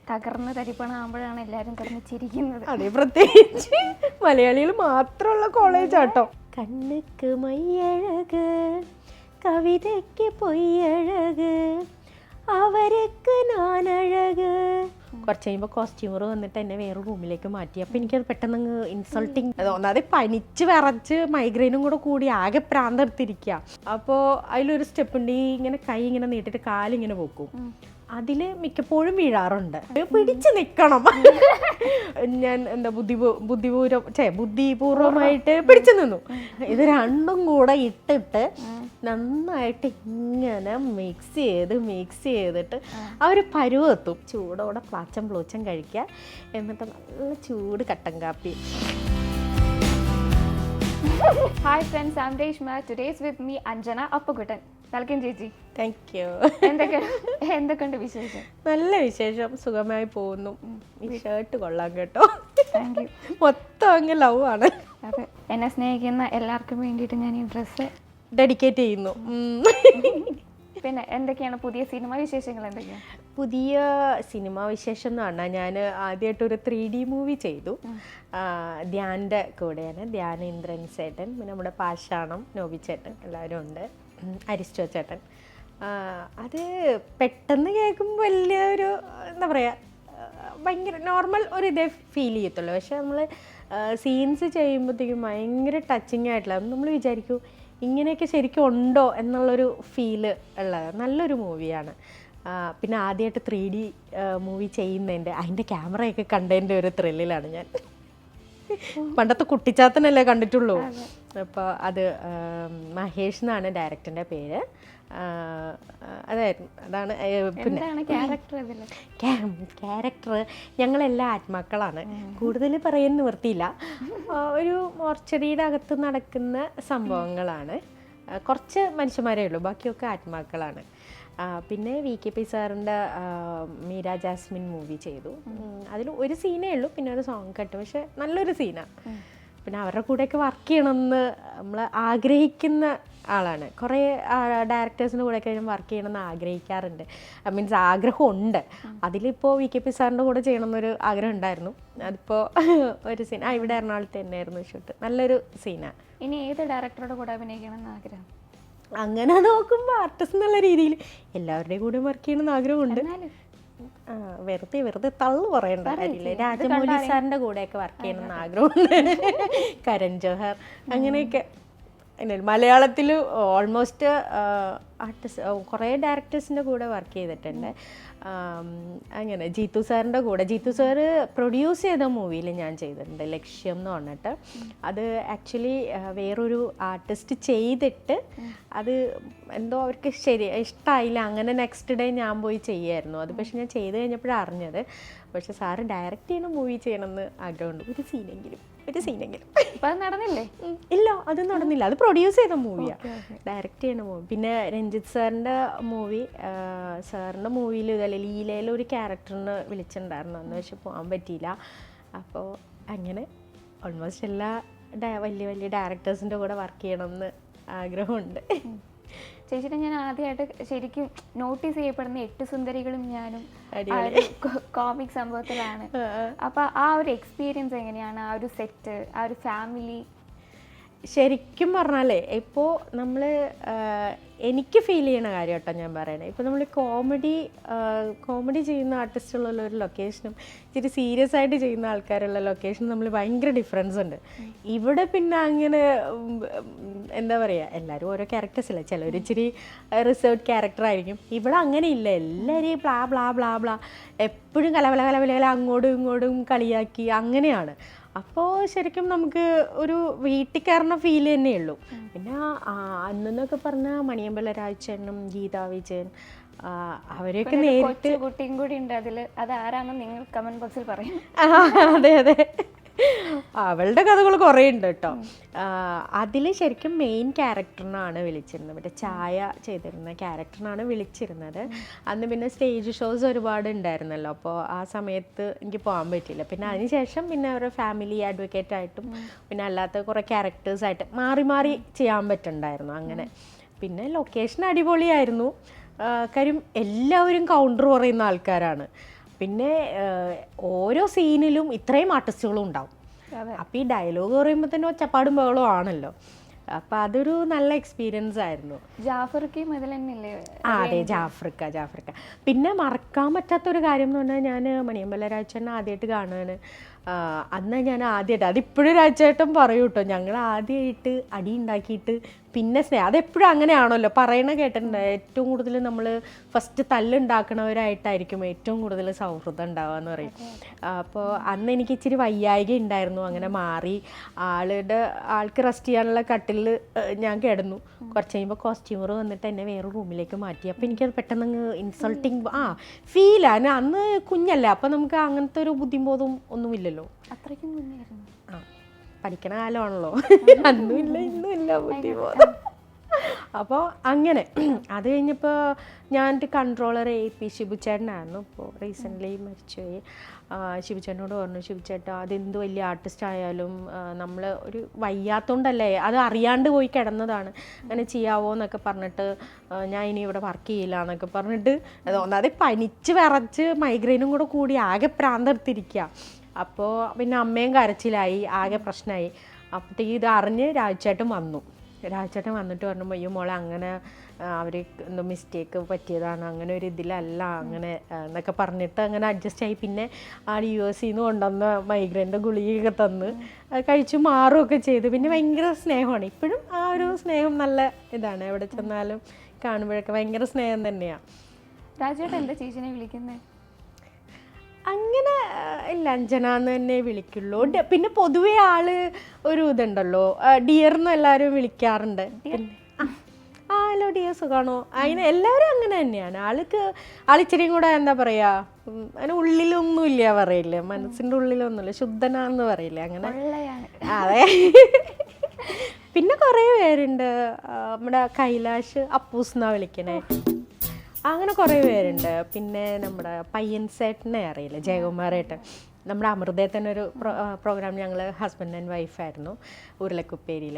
തകർന്ന് തരിപ്പണമാകുമ്പോഴാണ് എല്ലാവരും കിടന്ന് ചിരിക്കുന്നത്. അതെ, പ്രത്യേകിച്ച് മലയാളികൾ മാത്രമുള്ള കോളേജാട്ടോ. കണ്ണുക്ക് മയ്യഴക്, കവിതയ്ക്ക് പൊയ്യഴക്, അവർക്ക് ഞാനഴക്. കുറച്ച് കഴിയുമ്പോൾ കോസ്റ്റ്യൂമർ വന്നിട്ട് എന്നെ വേറെ റൂമിലേക്ക് മാറ്റി. അപ്പോൾ എനിക്കത് പെട്ടെന്ന് ഇൻസൾട്ടിങ്, ഒന്നാമത് പനിച്ച് വിറച്ച് മൈഗ്രെയിനും കൂടി ആകെ പ്രാന്തെടുത്തിരിക്കുക. അപ്പോൾ അതിലൊരു സ്റ്റെപ്പ് ഉണ്ട്, ഈ ഇങ്ങനെ കൈ ഇങ്ങനെ നീട്ടിട്ട് കാലിങ്ങനെ പോക്കും. അതിൽ മിക്കപ്പോഴും വീഴാറുണ്ട്. പിടിച്ച് നിൽക്കണം. ഞാൻ എന്താ ബുദ്ധിപൂർവമായിട്ട് പിടിച്ചു നിന്നു. ഇത് രണ്ടും കൂടെ ഇട്ടിട്ട് നന്നായിട്ട് ഇങ്ങനെ മിക്സ് ചെയ്തിട്ട് ആ ഒരു പരുവെത്തും. ചൂടോടെ പ്ലാച്ചം കഴിക്കുക. എന്നിട്ട് നല്ല ചൂട് കട്ടൻ കാപ്പി. Hi friends, I am Reshma. Today is with me Anjana Appukuttan. Welcome ചേച്ചി. Thank you. എന്തൊക്കെയുണ്ട് വിശേഷം? നല്ല വിശേഷം, സുഖമായി പോകുന്നു. ഈ ഷർട്ട് കൊള്ളാം കേട്ടോ. Thank you. മൊത്തം അങ്ങ് ലവ് ആണ്. അതെ, എന്നെ സ്നേഹിക്കുന്ന എല്ലാവർക്കും വേണ്ടിയിട്ട് ഞാൻ ഈ ഡ്രസ്സ് ഡെഡിക്കേറ്റ് ചെയ്യുന്നു. പിന്നെ എന്തൊക്കെയാണ് പുതിയ സിനിമ വിശേഷങ്ങൾ? എന്തൊക്കെയാണ് പുതിയ സിനിമാ വിശേഷം എന്ന് പറഞ്ഞാൽ, ഞാൻ ആദ്യമായിട്ടൊരു 3D മൂവി ചെയ്തു. ധ്യാൻ്റെ കൂടെയാണ്. ധ്യാൻ, ഇന്ദ്രൻ ചേട്ടൻ, പിന്നെ നമ്മുടെ പാഷാണം, നോബി ചേട്ടൻ, എല്ലാവരും ഉണ്ട്. അരിസ്റ്റോ ചേട്ടൻ. അത് പെട്ടെന്ന് കേൾക്കുമ്പോൾ വലിയൊരു എന്താ പറയുക, ഭയങ്കര നോർമൽ ഒരു ഇതേ ഫീൽ ചെയ്യത്തുള്ളൂ. പക്ഷെ നമ്മൾ സീൻസ് ചെയ്യുമ്പോഴത്തേക്കും ഭയങ്കര ടച്ചിങ് ആയിട്ടുള്ള, നമ്മൾ വിചാരിക്കും ഇങ്ങനെയൊക്കെ ശരിക്കും ഉണ്ടോ എന്നുള്ളൊരു ഫീല് ഉള്ള നല്ലൊരു മൂവിയാണ്. പിന്നെ ആദ്യമായിട്ട് 3D മൂവി ചെയ്യുന്നതിൻ്റെ അതിൻ്റെ ക്യാമറയൊക്കെ കണ്ടതിൻ്റെ ഒരു ത്രില്ലിലാണ് ഞാൻ. പണ്ടത്തെ കുട്ടിച്ചാത്തനല്ലേ കണ്ടിട്ടുള്ളൂ. അപ്പോൾ അത് മഹേഷ് എന്നാണ് ഡയറക്ടറിൻ്റെ പേര്. അതാണ്. പിന്നെ ക്യാരക്ടർ ഞങ്ങളെല്ലാം ആത്മാക്കളാണ്. കൂടുതൽ പറയാൻ നിവൃത്തിയില്ല. ഒരു മോർച്ചറിയുടെ അകത്ത് നടക്കുന്ന സംഭവങ്ങളാണ്. കുറച്ച് മനുഷ്യന്മാരേ ഉള്ളൂ, ബാക്കിയൊക്കെ ആത്മാക്കളാണ്. പിന്നെ VKP സാറിൻ്റെ മീര ജാസ്മിൻ മൂവി ചെയ്തു. അതിൽ ഒരു സീനേ ഉള്ളൂ, പിന്നെ ഒരു സോങ് കട്ട്. പക്ഷെ നല്ലൊരു സീനാണ്. പിന്നെ അവരുടെ കൂടെയൊക്കെ വർക്ക് ചെയ്യണമെന്ന് നമ്മൾ ആഗ്രഹിക്കുന്ന ആളാണ്. കുറേ ഡയറക്ടേഴ്സിൻ്റെ കൂടെയൊക്കെ ഞാൻ വർക്ക് ചെയ്യണമെന്ന് ആഗ്രഹിക്കാറുണ്ട്. മീൻസ് ആഗ്രഹമുണ്ട്. അതിലിപ്പോൾ VKP സാറിൻ്റെ കൂടെ ചെയ്യണമെന്നൊരു ആഗ്രഹം ഉണ്ടായിരുന്നു. അതിപ്പോൾ ഒരു സീൻ ഇവിടെ എറണാകുളത്ത് തന്നെയായിരുന്നു ഷൂട്ട്. നല്ലൊരു സീനാണ്. ഇനി ഏത് ഡയറക്ടറുടെ കൂടെ അഭിനയിക്കണമെന്ന് ആഗ്രഹം? അങ്ങനെ നോക്കുമ്പോൾ ആർട്ടിസ്റ്റ് എന്നുള്ള രീതിയിൽ എല്ലാവരുടെയും കൂടെ വർക്ക് ചെയ്യണമെന്ന് ആഗ്രഹമുണ്ട്. വെറുതെ തള്ളു പറയേണ്ട കാര്യമില്ല. രാജമൗലി സാറിൻ്റെ കൂടെയൊക്കെ വർക്ക് ചെയ്യണമെന്ന് ആഗ്രഹമുണ്ട്. കരൺ ജോഹർ, അങ്ങനെയൊക്കെ. മലയാളത്തിൽ ഓൾമോസ്റ്റ് ആർട്ടിസ്റ്റ് കുറേ ഡയറക്ടേഴ്സിൻ്റെ കൂടെ വർക്ക് ചെയ്തിട്ടുണ്ട്. അങ്ങനെ ജീത്തു സാറിൻ്റെ കൂടെ, ജീത്തു സാറ് പ്രൊഡ്യൂസ് ചെയ്ത മൂവിയിൽ ഞാൻ ചെയ്തിട്ടുണ്ട്, ലക്ഷ്യം എന്ന് പറഞ്ഞിട്ട്. അത് ആക്ച്വലി വേറൊരു ആർട്ടിസ്റ്റ് ചെയ്തിട്ട് അത് എന്തോ അവർക്ക് ഇഷ്ടമായില്ല. അങ്ങനെ നെക്സ്റ്റ് ഡേ ഞാൻ പോയി ചെയ്യായിരുന്നു അത്. പക്ഷെ ഞാൻ ചെയ്ത് കഴിഞ്ഞപ്പോഴാണ് അറിഞ്ഞത്. പക്ഷെ സാറ് ഡയറക്റ്റ് ചെയ്യുന്ന മൂവി ചെയ്യണമെന്ന് ആഗ്രഹമുണ്ട്. ഒരു സീനെങ്കിലും. നടന്നില്ലേ? ഇല്ല, അത് നടന്നില്ല. അത് പ്രൊഡ്യൂസ് ചെയ്ത മൂവിയാണ്, ഡയറക്റ്റ് ചെയ്യുന്ന മൂവി. പിന്നെ രഞ്ജിത്ത് സാറിൻ്റെ മൂവി, സാറിൻ്റെ മൂവിയിൽ ഇതല്ലേ ലീലയിൽ ഒരു ക്യാരക്ടറിന് വിളിച്ചിട്ടുണ്ടായിരുന്നു. അന്ന് പക്ഷെ പോകാൻ പറ്റിയില്ല. അപ്പോൾ അങ്ങനെ ഓൾമോസ്റ്റ് എല്ലാ വലിയ ഡയറക്ടേഴ്സിൻ്റെ കൂടെ വർക്ക് ചെയ്യണമെന്ന് ആഗ്രഹമുണ്ട്. ചേച്ചിയുടെ ഞാൻ ആദ്യമായിട്ട് ശരിക്കും നോട്ടീസ് ചെയ്യപ്പെടുന്ന 8 സുന്ദരികളും ഞാനും കോമിക് സംഭവത്തിലാണ്. അപ്പൊ ആ ഒരു എക്സ്പീരിയൻസ് എങ്ങനെയാണ്? ആ ഒരു സെറ്റ്, ആ ഒരു ഫാമിലി? ശരിക്കും പറഞ്ഞാലേ ഇപ്പോൾ നമ്മൾ എനിക്ക് ഫീൽ ചെയ്യണ കാര്യം കേട്ടോ ഞാൻ പറയണേ. ഇപ്പോൾ നമ്മൾ കോമഡി ചെയ്യുന്ന ആർട്ടിസ്റ്റുള്ള ഒരു ലൊക്കേഷനും ഇച്ചിരി സീരിയസ് ആയിട്ട് ചെയ്യുന്ന ആൾക്കാരുള്ള ലൊക്കേഷനും നമ്മൾ ഭയങ്കര ഡിഫറൻസ് ഉണ്ട്. ഇവിടെ പിന്നെ അങ്ങനെ എന്താ പറയുക, എല്ലാവരും ഓരോ ക്യാരക്ടേഴ്സ് അല്ലേ. ചിലർ ഇച്ചിരി റിസർവ്ഡ് ക്യാരക്ടർ ആയിരിക്കും. ഇവിടെ അങ്ങനെ ഇല്ല. എല്ലാവരെയും ബ്ലാ ബ്ലാ ബ്ലാ ബ്ലാ എപ്പോഴും കലവല അങ്ങോട്ടും ഇങ്ങോട്ടും കളിയാക്കി അങ്ങനെയാണ്. അപ്പോൾ ശരിക്കും നമുക്ക് ഒരു വീട്ടിൽ കയറുന്ന ഫീൽ തന്നെയുള്ളൂ. പിന്നെ അന്നെന്നൊക്കെ പറഞ്ഞാൽ മണിയമ്പല രാജേട്ടനും ഗീതാ വിജയൻ അവരെയൊക്കെ നേരിട്ട് കുട്ടിയും കൂടി ഉണ്ട് അതിൽ. അത് ആരാണെന്ന് നിങ്ങൾ കമന്റ് ബോക്സിൽ പറയും. അതെ, അവളുടെ കഥകൾ കുറേ ഉണ്ട് കേട്ടോ. അതിൽ ശരിക്കും മെയിൻ ക്യാരക്ടറിനാണ് വിളിച്ചിരുന്നത്. മറ്റേ ചായ ചെയ്തിരുന്ന ക്യാരക്ടറിനാണ് വിളിച്ചിരുന്നത്. അന്ന് പിന്നെ സ്റ്റേജ് ഷോസ് ഒരുപാട് ഉണ്ടായിരുന്നല്ലോ. അപ്പോൾ ആ സമയത്ത് എനിക്ക് പോകാൻ പറ്റിയില്ല. പിന്നെ അതിനുശേഷം പിന്നെ അവരുടെ ഫാമിലി അഡ്വക്കേറ്റായിട്ടും പിന്നെ അല്ലാത്ത കുറേ ക്യാരക്ടേഴ്സായിട്ട് മാറി ചെയ്യാൻ പറ്റുന്നുണ്ടായിരുന്നു. അങ്ങനെ പിന്നെ ലൊക്കേഷൻ അടിപൊളിയായിരുന്നു. കാര്യം എല്ലാവരും കൗണ്ടർ പറയുന്ന ആൾക്കാരാണ്. പിന്നെ ഓരോ സീനിലും ഇത്രയും ആർട്ടിസ്റ്റുകളും ഉണ്ടാവും. അപ്പോൾ ഈ ഡയലോഗ് പറയുമ്പോൾ തന്നെ ഒച്ചപ്പാടും ബഹളവും ആണല്ലോ. അപ്പം അതൊരു നല്ല എക്സ്പീരിയൻസ് ആയിരുന്നു. ജാഫർക്ക് മുതൽ തന്നെയല്ലേ? അതെ, ജാഫ്രിക്ക. പിന്നെ മറക്കാൻ പറ്റാത്തൊരു കാര്യം എന്ന് പറഞ്ഞാൽ, ഞാൻ മണിയമ്പല രാജേട്ടനെ ആദ്യമായിട്ട് കാണുകയാണ്. അന്ന് ഞാൻ ആദ്യമായിട്ട്, അതിപ്പോഴും രാജേട്ടൻ പറയൂ കേട്ടോ, ഞങ്ങൾ ആദ്യമായിട്ട് അടി ഉണ്ടാക്കിയിട്ട് പിന്നെ സ്നേഹം, അതെപ്പോഴും അങ്ങനെയാണല്ലോ പറയണ കേട്ടിട്ടുണ്ട്. ഏറ്റവും കൂടുതൽ നമ്മൾ ഫസ്റ്റ് തല്ലുണ്ടാക്കണവരായിട്ടായിരിക്കും ഏറ്റവും കൂടുതൽ സൗഹൃദം ഉണ്ടാവുക എന്ന് പറയും. അപ്പോൾ അന്ന് എനിക്ക് ഇച്ചിരി വയ്യായിക ഉണ്ടായിരുന്നു. അങ്ങനെ മാറി ആൾക്ക് റെസ്റ്റ് ചെയ്യാനുള്ള കട്ടിൽ ഞാൻ കിടന്നു. കുറച്ച് കഴിയുമ്പോൾ കോസ്റ്റ്യൂമർ വന്നിട്ട് എന്നെ വേറെ റൂമിലേക്ക് മാറ്റി. അപ്പോൾ എനിക്കത് പെട്ടെന്ന് ഇൻസൾട്ടിങ് ഫീലാണ്. അന്ന് കുഞ്ഞല്ലേ, അപ്പോൾ നമുക്ക് അങ്ങനത്തെ ഒരു ബുദ്ധിബോധം ഒന്നുമില്ലല്ലോ. അത്രയ്ക്കും കുഞ്ഞായിരുന്നു. പഠിക്കണ കാലമാണല്ലോ, അന്നും ഇല്ല ഇന്നും ഇല്ല ബുദ്ധിബോധം. അപ്പോൾ അങ്ങനെ അത് കഴിഞ്ഞപ്പോൾ ഞാൻ കൺട്രോളർ AP ശിബുചേട്ടനായിരുന്നു. ഇപ്പോൾ റീസെൻ്റ്ലി മരിച്ചുപോയി. ശിബുചേട്ടനോട് പറഞ്ഞു, ശിബുചേട്ടാ അതെന്ത് വലിയ ആർട്ടിസ്റ്റ് ആയാലും നമ്മൾ ഒരു വയ്യാത്തോണ്ടല്ലേ, അത് അറിയാണ്ട് പോയി കിടന്നതാണ്, അങ്ങനെ ചെയ്യാവോ എന്നൊക്കെ പറഞ്ഞിട്ട് ഞാൻ ഇനി ഇവിടെ വർക്ക് ചെയ്യില്ല എന്നൊക്കെ പറഞ്ഞിട്ട്, ഒന്നാമത് പനിച്ച് വിറച്ച് മൈഗ്രെയിനും കൂടെ കൂടി ആകെ പ്രാന്തെടുത്തിരിക്കുക. അപ്പോൾ പിന്നെ അമ്മയും കരച്ചിലായി, ആകെ പ്രശ്നമായി. അപ്പോഴത്തേക്ക് ഇത് അറിഞ്ഞ് രാജേട്ടൻ വന്നിട്ട് പറഞ്ഞു, അയ്യോ മോളെ അങ്ങനെ അവർ എന്തോ മിസ്റ്റേക്ക് പറ്റിയതാണ്, അങ്ങനെ ഒരു ഇതിലല്ല അങ്ങനെ എന്നൊക്കെ പറഞ്ഞിട്ട് അങ്ങനെ അഡ്ജസ്റ്റ് ആയി. പിന്നെ US നിന്ന് കൊണ്ടുവന്ന മൈഗ്രെയിൻ്റെ ഗുളികയൊക്കെ തന്ന് കഴിച്ചു മാറുകയൊക്കെ ചെയ്തു. പിന്നെ ഭയങ്കര സ്നേഹമാണ് ഇപ്പോഴും. ആ ഒരു സ്നേഹം നല്ല ഇതാണ്, എവിടെ ചെന്നാലും കാണുമ്പോഴൊക്കെ ഭയങ്കര സ്നേഹം തന്നെയാണ്. രാജേട്ടൻ എന്താ ചേച്ചിനെ വിളിക്കുന്നത്? അങ്ങനെ ഇല്ല, അഞ്ജന എന്ന് തന്നെ വിളിക്കുള്ളൂ. പിന്നെ പൊതുവേ ആള് ഒരു ഇതുണ്ടല്ലോ, ഡിയർന്ന് എല്ലാവരും വിളിക്കാറുണ്ട്. ഹലോ ഡിയർ സുഖാണോ, അങ്ങനെ എല്ലാവരും അങ്ങനെ തന്നെയാണ്. ആളിച്ചിരിയും കൂടെ എന്താ പറയാ, അങ്ങനെ ഉള്ളിലൊന്നും ഇല്ല പറയില്ലേ, മനസ്സിൻ്റെ ഉള്ളിലൊന്നുമില്ല, ശുദ്ധനാന്ന് പറയില്ലേ, അങ്ങനെ. അതെ. പിന്നെ കുറേ പേരുണ്ട്, നമ്മുടെ കൈലാഷ് അപ്പൂസ് എന്നാ വിളിക്കണേ, അങ്ങനെ കുറേ പേരുണ്ട്. പിന്നെ നമ്മുടെ പയ്യൻസേട്ടനെ അറിയില്ല, ജയകുമാരേട്ടൻ, നമ്മുടെ അമൃതയിൽ തന്നെ ഒരു പ്രോഗ്രാം ഞങ്ങൾ ഹസ്ബൻഡ് ആൻഡ് വൈഫായിരുന്നു ഉരുളക്കുപ്പേരിയിൽ.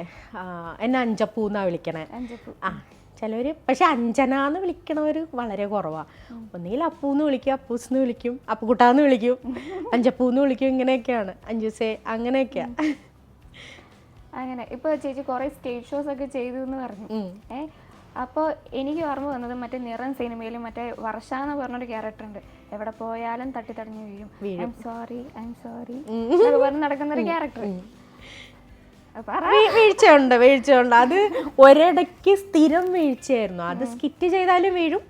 എന്നെ അഞ്ചപ്പൂ എന്നാണ് വിളിക്കണേ. ചിലവർ പക്ഷെ അഞ്ജന എന്ന് വിളിക്കണവർ വളരെ കുറവാണ്. ഒന്നുകിൽ അപ്പൂന്ന് വിളിക്കും, അപ്പൂസ്ന്ന് വിളിക്കും, അപ്പുകുട്ടാന്ന് വിളിക്കും, അഞ്ചപ്പൂന്ന് വിളിക്കും, ഇങ്ങനെയൊക്കെയാണ്, അഞ്ചുസേ അങ്ങനെയൊക്കെയാണ്. അങ്ങനെ ഇപ്പോൾ ചേച്ചി കുറേ സ്റ്റേജ് ഷോസ് ഒക്കെ ചെയ്തു എന്ന് പറഞ്ഞു. അപ്പോൾ എനിക്ക് ഓർമ്മ വന്നത് മറ്റേ നിറം സിനിമയിലും മറ്റേ വർഷ എന്ന് പറഞ്ഞൊരു ക്യാരക്ടർ ഉണ്ട്, എവിടെ പോയാലും തട്ടിത്തടഞ്ഞു വീഴും, ഐ എം സോറി എന്നൊക്കെ പറഞ്ഞ് നടക്കുന്നൊരു ക്യാരക്ടർ. വീഴ്ചയുണ്ട്. അത് ഒരിടയ്ക്ക് സ്ഥിരം വീഴ്ചയായിരുന്നു. അത് സ്കിറ്റ് ചെയ്താലും വീഴും,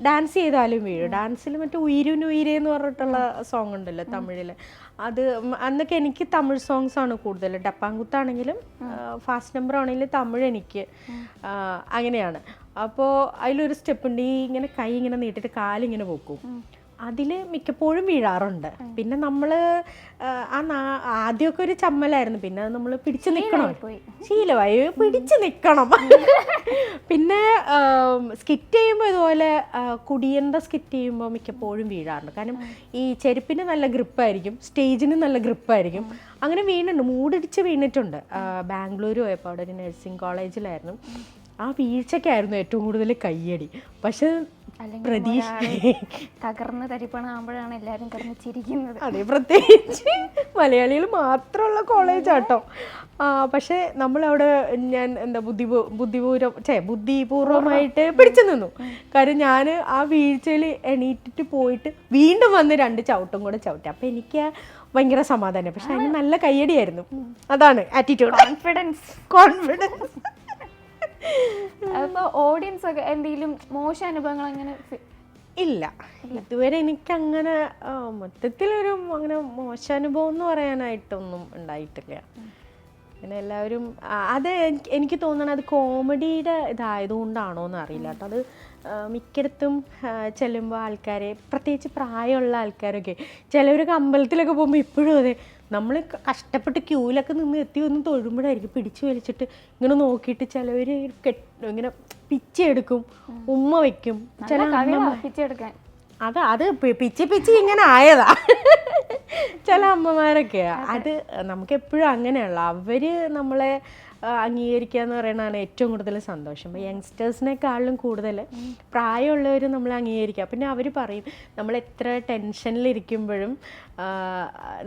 ഡാൻസ് ചെയ്താലും വീഴും. ഡാൻസിൽ മറ്റേ ഉയരേ എന്ന് പറഞ്ഞിട്ടുള്ള സോങ് ഉണ്ടല്ലോ തമിഴിൽ, അത് അന്നൊക്കെ എനിക്ക് തമിഴ് സോങ്സ് ആണ് കൂടുതൽ. ഡപ്പാങ്കുത്താണെങ്കിലും ഫാസ്റ്റ് നമ്പർ ആണെങ്കിലും തമിഴ് എനിക്ക് അങ്ങനെയാണ്. അപ്പോൾ അതിലൊരു സ്റ്റെപ്പ് ഉണ്ട്, ഈ ഇങ്ങനെ കൈ ഇങ്ങനെ നീട്ടിട്ട് കാലിങ്ങനെ പോക്കും, അതിൽ മിക്കപ്പോഴും വീഴാറുണ്ട്. പിന്നെ നമ്മൾ ആദ്യമൊക്കെ ഒരു ചമ്മലായിരുന്നു, പിന്നെ നമ്മൾ പിടിച്ചു നിൽക്കണം, ശീലമായി പിടിച്ചു നിൽക്കണം. പിന്നെ സ്കിറ്റ് ചെയ്യുമ്പോൾ ഇതുപോലെ കുടിയൻ്റെ സ്കിറ്റ് ചെയ്യുമ്പോൾ മിക്കപ്പോഴും വീഴാറുണ്ട്. കാരണം ഈ ചെരുപ്പിന് നല്ല ഗ്രിപ്പായിരിക്കും, സ്റ്റേജിന് നല്ല ഗ്രിപ്പായിരിക്കും. അങ്ങനെ വീണിട്ടുണ്ട്, മൂടിടിച്ച് വീണിട്ടുണ്ട്. ബാംഗ്ലൂർ പോയപ്പോൾ അവിടെ ഒരു നഴ്സിംഗ് കോളേജിലായിരുന്നു. ആ വീഴ്ചയ്ക്കായിരുന്നു ഏറ്റവും കൂടുതൽ കയ്യടി. പക്ഷെ തകർന്ന് തരിപ്പണാകുമ്പോഴാണ് എല്ലാവരും കിടന്ന് ചിരിക്കുന്നത്. അതെ, പ്രത്യേകിച്ച് മലയാളികൾ മാത്രമുള്ള കോളേജാട്ടോ. പക്ഷെ നമ്മളവിടെ ഞാൻ എന്താ ബുദ്ധിപൂർവമായിട്ട് പിടിച്ചു നിന്നു. കാര്യം ഞാൻ ആ വീഴ്ചയിൽ എണീറ്റിട്ട് പോയിട്ട് വീണ്ടും വന്ന് 2 ചവിട്ടും കൂടെ ചവിട്ടി. അപ്പം എനിക്ക് ഭയങ്കര സമാധാനം. പക്ഷെ അതിന് നല്ല കയ്യടിയായിരുന്നു. അതാണ് ആറ്റിറ്റ്യൂഡ്, കോൺഫിഡൻസ്. അപ്പോൾ ഓഡിയൻസ് ഒക്കെ എന്തെങ്കിലും മോശം അനുഭവങ്ങൾ അങ്ങനെ ഇല്ല, ഇതുവരെ എനിക്കങ്ങനെ മൊത്തത്തിലൊരു അങ്ങനെ മോശാനുഭവം എന്ന് പറയാനായിട്ടൊന്നും ഉണ്ടായിട്ടില്ല. പിന്നെ എല്ലാവരും അത് എനിക്ക് തോന്നണം അത് കോമഡിയുടെ ഇതായതുകൊണ്ടാണോ എന്ന് അറിയില്ല കേട്ടോ. അത് മിക്കയിടത്തും ചെല്ലുമ്പോൾ ആൾക്കാരെ, പ്രത്യേകിച്ച് പ്രായമുള്ള ആൾക്കാരൊക്കെ, ചിലവരൊക്കെ അമ്പലത്തിലൊക്കെ പോകുമ്പോൾ ഇപ്പോഴും അതെ, നമ്മൾ കഷ്ടപ്പെട്ട് ക്യൂലൊക്കെ നിന്ന് എത്തി ഒന്ന് തൊഴുമ്പോഴായിരിക്കും പിടിച്ചു വലിച്ചിട്ട് ഇങ്ങനെ നോക്കിയിട്ട് ചിലവർ ഇങ്ങനെ പിച്ചെടുക്കും, ഉമ്മ വയ്ക്കും. ചില പിച്ചെടുക്കാൻ അത് പിച്ചി ഇങ്ങനെ ആയതാ ചില അമ്മമാരൊക്കെയാ. അത് നമുക്ക് എപ്പോഴും അങ്ങനെയുള്ള, അവര് നമ്മളെ അംഗീകരിക്കുക എന്ന് പറയുന്നതാണ് ഏറ്റവും കൂടുതൽ സന്തോഷം. അപ്പോൾ യങ്സ്റ്റേഴ്സിനേക്കാളും കൂടുതൽ പ്രായമുള്ളവർ നമ്മളെ അംഗീകരിക്കുക. പിന്നെ അവർ പറയും നമ്മൾ എത്ര ടെൻഷനിലിരിക്കുമ്പോഴും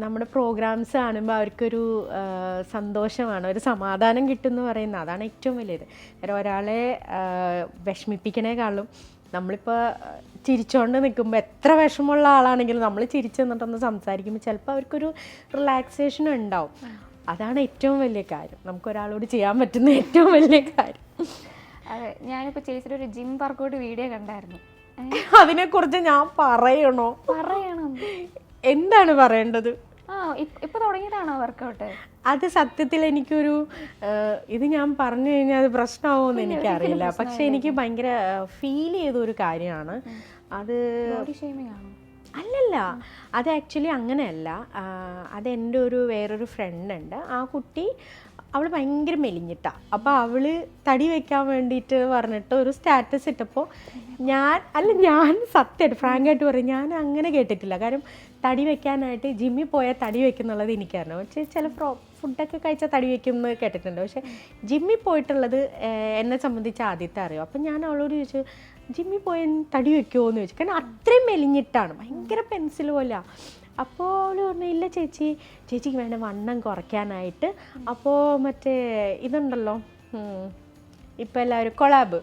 നമ്മുടെ പ്രോഗ്രാംസ് കാണുമ്പോൾ അവർക്കൊരു സന്തോഷമാണ്, ഒരു സമാധാനം കിട്ടുമെന്ന് പറയുന്നത്. അതാണ് ഏറ്റവും വലിയത്. കാരണം ഒരാളെ വിഷമിപ്പിക്കണേക്കാളും നമ്മളിപ്പോൾ ചിരിച്ചുകൊണ്ട് നിൽക്കുമ്പോൾ എത്ര വിഷമമുള്ള ആളാണെങ്കിലും നമ്മൾ ചിരിച്ചു നിന്നിട്ടൊന്ന് സംസാരിക്കുമ്പോൾ ചിലപ്പോൾ അവർക്കൊരു റിലാക്സേഷൻ ഉണ്ടാവും. അതാണ് ഏറ്റവും വലിയ കാര്യം, നമുക്കൊരാളോട് ചെയ്യാൻ പറ്റുന്ന ഏറ്റവും വലിയ കാര്യം. അതെ, ഞാനിപ്പോൾ ചേച്ചിയുടെ ഒരു ജിം വർക്കൗട്ട് വീഡിയോ കണ്ടായിരുന്നു. അതിനെക്കുറിച്ച് ഞാൻ പറയണം? എന്താണ് പറയേണ്ടത്? ഇപ്പൊ തുടങ്ങിയതാണോ വർക്കൗട്ട്? അത് സത്യത്തിൽ എനിക്കൊരു ഇത് ഞാൻ പറഞ്ഞു കഴിഞ്ഞാൽ അത് പ്രശ്നമാവുമെന്ന് എനിക്കറിയില്ല. പക്ഷെ എനിക്ക് ഭയങ്കര ഫീൽ ചെയ്തൊരു കാര്യമാണ് അത്. അല്ലല്ല, അത് ആക്ച്വലി അങ്ങനെയല്ല. അത് എൻ്റെ വേറൊരു ഫ്രണ്ട് ഉണ്ട്. ആ കുട്ടി അവൾ ഭയങ്കര മെലിഞ്ഞിട്ടാണ്. അപ്പോൾ അവൾ തടി വയ്ക്കാൻ വേണ്ടിയിട്ട് പറഞ്ഞിട്ട് ഒരു സ്റ്റാറ്റസ് ഇട്ടപ്പോൾ ഞാൻ സത്യമായിട്ട് ഫ്രാങ്കായിട്ട് പറയും, ഞാൻ അങ്ങനെ കേട്ടിട്ടില്ല. കാരണം തടി വയ്ക്കാനായിട്ട് ജിമ്മിൽ പോയാൽ തടി വയ്ക്കുന്നുള്ളത് എനിക്കറിയാം. പക്ഷേ ചില ഫുഡൊക്കെ കഴിച്ചാൽ തടി വയ്ക്കുമെന്ന് കേട്ടിട്ടുണ്ട്. പക്ഷേ ജിമ്മിൽ പോയിട്ടുള്ളത് എന്നെ സംബന്ധിച്ച് ആദ്യത്തെ അറിയാം. അപ്പം ഞാൻ അവളോട് ചോദിച്ചു, ജിമ്മിൽ പോയി തടി വയ്ക്കുമോ എന്ന് ചോദിച്ചു. കാരണം അത്രയും മെലിഞ്ഞിട്ടാണ്, ഭയങ്കര പെൻസിൽ പോലെയാണ്. അപ്പോൾ അവൾ പറഞ്ഞു, ഇല്ല ചേച്ചിക്ക് വേണ്ട വണ്ണം കുറയ്ക്കാനായിട്ട്. അപ്പോൾ മറ്റേ ഇതുണ്ടല്ലോ ഇപ്പം എല്ലാവരും കൊളാബ്,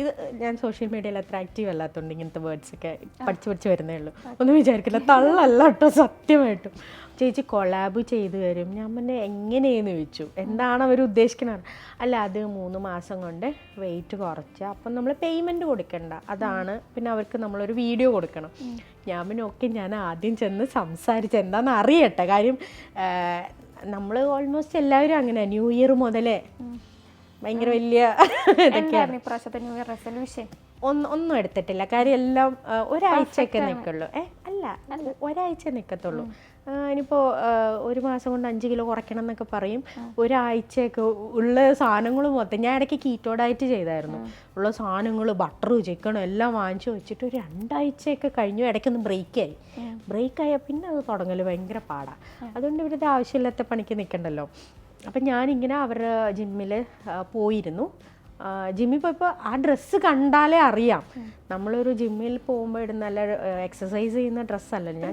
ഇത് ഞാൻ സോഷ്യൽ മീഡിയയിൽ അത്ര ആക്റ്റീവ് അല്ലാത്തതുകൊണ്ട് ഇങ്ങനത്തെ വേർഡ്സൊക്കെ പഠിച്ച് വരുന്നേ ഉള്ളൂ. ഒന്നും വിചാരിക്കില്ല, തള്ളല്ല കേട്ടോ, സത്യമായിട്ടും. ചേച്ചി കൊളാബ് ചെയ്തു തരും. ഞാൻ പിന്നെ എങ്ങനെയെന്ന് ചോദിച്ചു. എന്താണ് അവർ ഉദ്ദേശിക്കുന്നത്? അല്ല, അത് 3 മാസം കൊണ്ട് വെയിറ്റ് കുറച്ച് അപ്പം നമ്മൾ പേയ്മെൻറ്റ് കൊടുക്കണ്ട, അതാണ്. പിന്നെ അവർക്ക് നമ്മളൊരു വീഡിയോ കൊടുക്കണം. ഞാൻ പിന്നെ ഓക്കെ, ഞാൻ ആദ്യം ചെന്ന് സംസാരിച്ച് എന്താണെന്ന് അറിയട്ടെ. കാര്യം നമ്മൾ ഓൾമോസ്റ്റ് എല്ലാവരും അങ്ങനെ ന്യൂ ഇയർ മുതലേ ഭയങ്കര വലിയ ഇതൊക്കെയാണ്. ഒന്നും എടുത്തിട്ടില്ല. കാര്യം എല്ലാം ഒരാഴ്ചയൊക്കെ നിൽക്കുള്ളൂ. ഒരാഴ്ച നിൽക്കത്തുള്ളൂ. ഇനിയിപ്പോൾ 1 മാസം കൊണ്ട് 5 കിലോ കുറയ്ക്കണം എന്നൊക്കെ പറയും. ഒരാഴ്ചയൊക്കെ ഉള്ള സാധനങ്ങൾ മൊത്തം ഞാൻ ഇടയ്ക്ക് കീറ്റോ ഡയറ്റ് ചെയ്തായിരുന്നു. ഉള്ള സാധനങ്ങൾ ബട്ടറും ചിക്കനും എല്ലാം വാങ്ങിച്ചു വെച്ചിട്ട് ഒരു 2 ആഴ്ചയൊക്കെ കഴിഞ്ഞു. ഇടയ്ക്കൊന്ന് ബ്രേക്കായാൽ പിന്നെ അത് തുടങ്ങൽ ഭയങ്കര പാടാണ്. അതുകൊണ്ട് ഇവരുടെ ആവശ്യമില്ലാത്ത പണിക്ക് നിൽക്കണ്ടല്ലോ. അപ്പം ഞാനിങ്ങനെ അവരുടെ ജിമ്മിൽ പോയിരുന്നു. ജിമ്മിൽ പോയപ്പോൾ ആ ഡ്രസ്സ് കണ്ടാലേ അറിയാം നമ്മളൊരു ജിമ്മിൽ പോകുമ്പോൾ ഇടുന്ന നല്ല എക്സസൈസ് ചെയ്യുന്ന ഡ്രസ്സല്ലല്ലോ.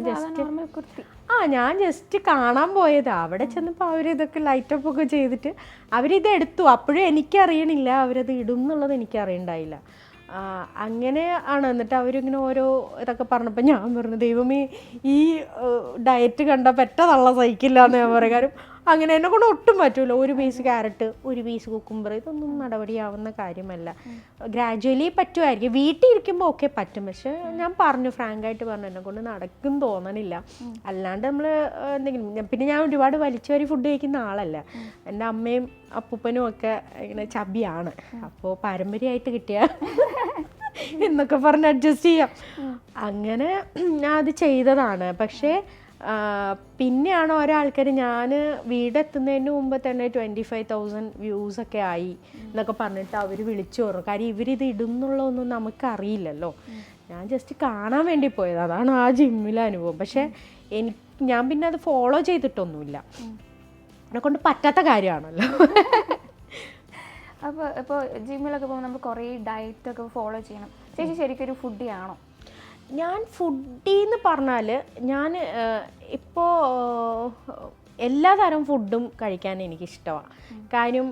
ഞാൻ ജസ്റ്റ് കാണാൻ പോയതാ. അവിടെ ചെന്നപ്പോൾ അവരിതൊക്കെ ലൈറ്റപ്പ് ഒക്കെ ചെയ്തിട്ട് അവരിത് എടുത്തു. അപ്പോഴും എനിക്കറിയണില്ല അവരത് ഇടും എന്നുള്ളത് എനിക്കറിയണ്ടായില്ല. അങ്ങനെ ആണ്. എന്നിട്ട് അവരിങ്ങനെ ഓരോ ഇതൊക്കെ പറഞ്ഞപ്പോൾ ഞാൻ പറഞ്ഞു, ദൈവമേ ഈ ഡയറ്റ് കണ്ടാൽ പെട്ടതള്ള സഹിക്കില്ല എന്ന് ഞാൻ പറയും. കാര്യം അങ്ങനെ എന്നെ കൊണ്ട് ഒട്ടും പറ്റൂല. 1 പീസ് ക്യാരറ്റ്, 1 പീസ് കുക്കുംബർ, ഇതൊന്നും നടപടിയാവുന്ന കാര്യമല്ല. ഗ്രാജുവലി പറ്റുമായിരിക്കും, വീട്ടിൽ ഇരിക്കുമ്പോൾ ഒക്കെ പറ്റും. പക്ഷെ ഞാൻ പറഞ്ഞു, ഫ്രാങ്കായിട്ട് പറഞ്ഞു, എന്നെ കൊണ്ട് നടക്കും തോന്നണില്ല. അല്ലാണ്ട് നമ്മൾ എന്തെങ്കിലും പിന്നെ ഞാൻ ഒരുപാട് വലിച്ചു വരി ഫുഡ് കഴിക്കുന്ന ആളല്ല. എൻ്റെ അമ്മയും അപ്പൂപ്പനും ഒക്കെ ഇങ്ങനെ ചബിയാണ്. അപ്പോൾ പാരമ്പര്യമായിട്ട് കിട്ടിയ എന്നൊക്കെ പറഞ്ഞ് അഡ്ജസ്റ്റ് ചെയ്യാം. അങ്ങനെ ഞാൻ അത് ചെയ്തതാണ്. പക്ഷേ പിന്നെയാണ് ഓരോ ആൾക്കാർ, ഞാൻ വീടെത്തുന്നതിന് മുമ്പ് തന്നെ 25,000 വ്യൂസൊക്കെ ആയി എന്നൊക്കെ പറഞ്ഞിട്ട് അവർ വിളിച്ചു പറഞ്ഞു. കാര്യം ഇവരിത് ഇടുന്നുള്ളതൊന്നും നമുക്കറിയില്ലല്ലോ. ഞാൻ ജസ്റ്റ് കാണാൻ വേണ്ടി പോയത്, അതാണ് ആ ജിമ്മിലെ അനുഭവം. പക്ഷേ ഞാൻ പിന്നെ അത് ഫോളോ ചെയ്തിട്ടൊന്നുമില്ല. എന്നെ കൊണ്ട് പറ്റാത്ത കാര്യമാണല്ലോ. അപ്പോൾ ജിമ്മിലൊക്കെ പോകുമ്പോൾ നമ്മൾ കുറേ ഡയറ്റൊക്കെ ഫോളോ ചെയ്യണം. ചേച്ചി ശരിക്കും ഒരു ഫുഡി ആണോ? ഞാൻ ഫുഡി എന്ന് പറഞ്ഞാൽ ഞാൻ ഇപ്പോൾ എല്ലാ തരം ഫുഡും കഴിക്കാൻ എനിക്കിഷ്ടമാണ്. കാര്യം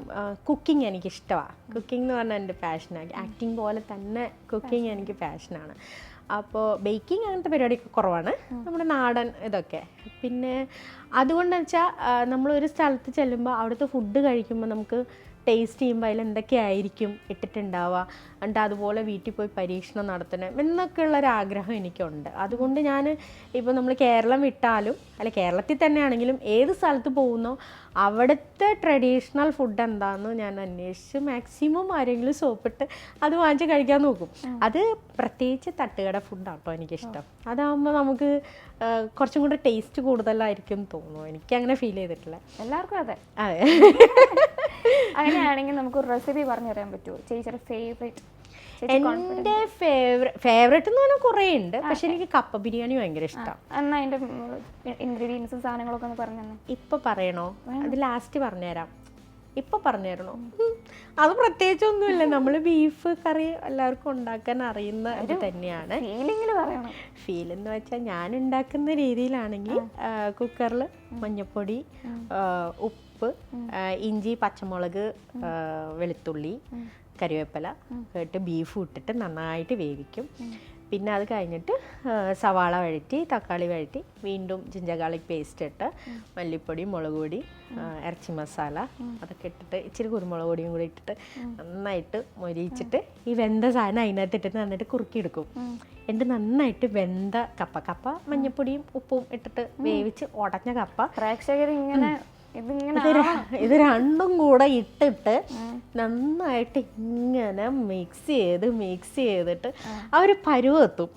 കുക്കിംഗ് എനിക്കിഷ്ടമാണ്. കുക്കിംഗ് എന്ന് പറഞ്ഞാൽ എൻ്റെ പാഷനാണ്. ആക്ടിങ് പോലെ തന്നെ കുക്കിംഗ് എനിക്ക് പാഷനാണ്. അപ്പോൾ ബേക്കിംഗ് അങ്ങനത്തെ പരിപാടിയൊക്കെ കുറവാണ്, നമ്മുടെ നാടൻ ഇതൊക്കെ. പിന്നെ അതുകൊണ്ടെന്ന് വെച്ചാൽ നമ്മളൊരു സ്ഥലത്ത് ചെല്ലുമ്പോൾ അവിടുത്തെ ഫുഡ് കഴിക്കുമ്പോൾ നമുക്ക് ടേസ്റ്റ് ചെയ്യുമ്പോൾ അതിൽ എന്തൊക്കെയായിരിക്കും ഇട്ടിട്ടുണ്ടാവുക, എന്നിട്ട് അതുപോലെ വീട്ടിൽ പോയി പരീക്ഷണം നടത്തണം എന്നൊക്കെയുള്ളൊരാഗ്രഹം എനിക്കുണ്ട്. അതുകൊണ്ട് ഞാൻ ഇപ്പോൾ നമ്മൾ കേരളം വിട്ടാലും അല്ല കേരളത്തിൽ തന്നെ ആണെങ്കിലും ഏത് സ്ഥലത്ത് പോകുന്നോ അവിടുത്തെ ട്രഡീഷണൽ ഫുഡ് എന്താണെന്ന് ഞാൻ അന്വേഷിച്ച് മാക്സിമം ആരെങ്കിലും സോപ്പിട്ട് അത് വാങ്ങിച്ച് കഴിക്കാൻ നോക്കും. അത് പ്രത്യേകിച്ച് തട്ടുകട ഫുഡാണ് കേട്ടോ എനിക്കിഷ്ടം. അതാകുമ്പോൾ നമുക്ക് കുറച്ചും കൂടെ ടേസ്റ്റ് കൂടുതലായിരിക്കും തോന്നുന്നു. എനിക്കങ്ങനെ ഫീൽ ചെയ്തിട്ടില്ല. എല്ലാവർക്കും അതെ. അങ്ങനെയാണെങ്കിൽ നമുക്ക് ഒരു റെസിപ്പി പറഞ്ഞു തരാൻ പറ്റുമോ ചേച്ചിയുടെ ഫേവറേറ്റ്? എൻ്റെ ഫേവറേറ്റ് എന്ന് പറഞ്ഞാൽ കുറേ ഉണ്ട്. പക്ഷെ എനിക്ക് കപ്പ ബിരിയാണി ഭയങ്കര ഇഷ്ടമാണ്. എന്നാൽ അതിൻ്റെ ഇൻഗ്രീഡിയൻസും സാധനങ്ങളൊക്കെ ഒന്ന് പറഞ്ഞു തന്നെ. ഇപ്പം പറയണോ? അത് ലാസ്റ്റ് പറഞ്ഞുതരാം. ഇപ്പൊ പറഞ്ഞു തരണോ? അത് പ്രത്യേകിച്ചൊന്നുമില്ല, നമ്മൾ ബീഫ് കറി എല്ലാവർക്കും ഉണ്ടാക്കാൻ അറിയുന്ന ഇത് തന്നെയാണ്. ഫീൽ എന്ന് വെച്ചാൽ ഞാൻ ഉണ്ടാക്കുന്ന രീതിയിലാണെങ്കിൽ കുക്കറിൽ മഞ്ഞൾപ്പൊടി, ഉപ്പ്, ഇഞ്ചി, പച്ചമുളക്, വെളുത്തുള്ളി, കറിവേപ്പില ഇട്ട് ബീഫ് ഇട്ടിട്ട് നന്നായിട്ട് വേവിക്കും. പിന്നെ അത് കഴിഞ്ഞിട്ട് സവാള വഴറ്റി, തക്കാളി വഴറ്റി, വീണ്ടും ജിഞ്ചർ ഗാർലിക് പേസ്റ്റ് ഇട്ട് മല്ലിപ്പൊടി, മുളക് പൊടി, ഇറച്ചി മസാല അതൊക്കെ ഇട്ടിട്ട് ഇച്ചിരി കുരുമുളക് പൊടിയും കൂടി ഇട്ടിട്ട് നന്നായിട്ട് മൊരിയിച്ചിട്ട് ഈ വെന്ത സാധനം അതിനകത്ത് ഇട്ടിട്ട് നന്നായിട്ട് കുറുക്കിയെടുക്കും. എന്നിട്ട് നന്നായിട്ട് വെന്ത കപ്പ മഞ്ഞപ്പൊടിയും ഉപ്പും ഇട്ടിട്ട് വേവിച്ച് ഉടഞ്ഞ കപ്പ പ്രേക്ഷകരിങ്ങനെ ഇത് രണ്ടും കൂടെ ഇട്ടിട്ട് നന്നായിട്ട് ഇങ്ങനെ മിക്സ് ചെയ്തിട്ട് ആ ഒരു പരുവെത്തും.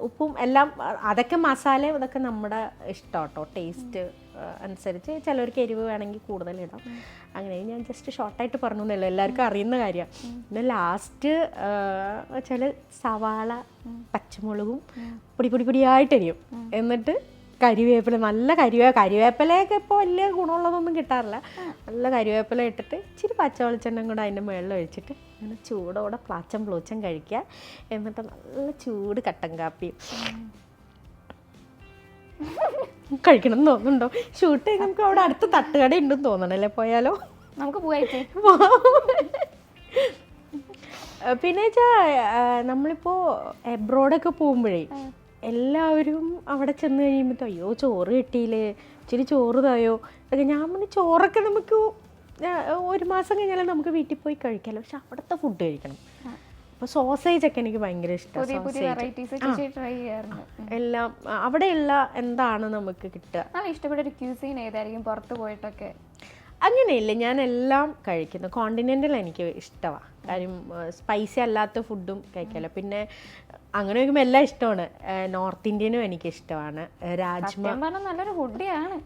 ഉപ്പും എല്ലാം അതൊക്കെ മസാലയും അതൊക്കെ നമ്മുടെ ഇഷ്ടം കേട്ടോ, ടേസ്റ്റ് അനുസരിച്ച്. ചിലവർക്ക് എരിവ് വേണമെങ്കിൽ കൂടുതലിടാം. അങ്ങനെ ഞാൻ ജസ്റ്റ് ഷോർട്ടായിട്ട് പറഞ്ഞു എന്നല്ലോ, എല്ലാവർക്കും അറിയുന്ന കാര്യമാണ്. പിന്നെ ലാസ്റ്റ് ചില സവാള പച്ചമുളകും പൊടിയായിട്ട് എരിയും. എന്നിട്ട് കരിവേപ്പില, നല്ല കരിവേപ്പിലയൊക്കെ ഇപ്പോൾ വലിയ ഗുണമുള്ളതൊന്നും കിട്ടാറില്ല. നല്ല കരിവേപ്പില ഇട്ടിട്ട് ഇച്ചിരി പച്ച വെളിച്ചെണ്ണയും കൂടെ അതിൻ്റെ മുകളിൽ ഒഴിച്ചിട്ട് അങ്ങനെ ചൂടോടെ പ്ലാച്ചം കഴിക്കുക. എന്നിട്ട് നല്ല ചൂട് കട്ടൻ കാപ്പിയും കഴിക്കണം എന്ന് തോന്നുന്നുണ്ടോ? ഷൂട്ട് ചെയ്ത് നമുക്ക് അവിടെ അടുത്ത് തട്ടുകട ഉണ്ടെന്ന് തോന്നണല്ലേ, പോയാലോ? നമുക്ക് പോയിട്ട് പിന്നെ വെച്ചാൽ നമ്മളിപ്പോൾ എബ്രോഡൊക്കെ പോകുമ്പോഴേ എല്ലാവരും അവിടെ ചെന്ന് കഴിയുമ്പോൾ അയ്യോ ചോറ് കിട്ടിയില്ലേ, ഇച്ചിരി ചോറ് തായോ ഒക്കെ. ഞാൻ പറഞ്ഞു ചോറൊക്കെ നമുക്ക് 1 മാസം കഴിഞ്ഞാൽ നമുക്ക് വീട്ടിൽ പോയി കഴിക്കാമല്ലോ, പക്ഷെ അവിടുത്തെ ഫുഡ് കഴിക്കണം. അപ്പോൾ സോസേജ് ഒക്കെ എനിക്ക് ഭയങ്കര ഇഷ്ടമാണ്. എല്ലാം അവിടെയുള്ള എന്താണ് നമുക്ക് കിട്ടുക. ഇഷ്ടപ്പെട്ട ഒരു ക്യൂസീൻ ഏതായിരിക്കും പുറത്ത് പോയിട്ടൊക്കെ? അങ്ങനെയില്ല, ഞാൻ എല്ലാം കഴിക്കുന്നു. കോണ്ടിനെൻ്റൽ എനിക്ക് ഇഷ്ടമാണ്, കാര്യം സ്പൈസി അല്ലാത്ത ഫുഡും കഴിക്കാമല്ലോ. പിന്നെ അങ്ങനെ നോക്കുമ്പോൾ എല്ലാം ഇഷ്ടമാണ്. നോർത്ത് ഇന്ത്യനും എനിക്ക് ഇഷ്ടമാണ്. രാജ്മ നല്ലൊരു ഫുഡിയാണ്,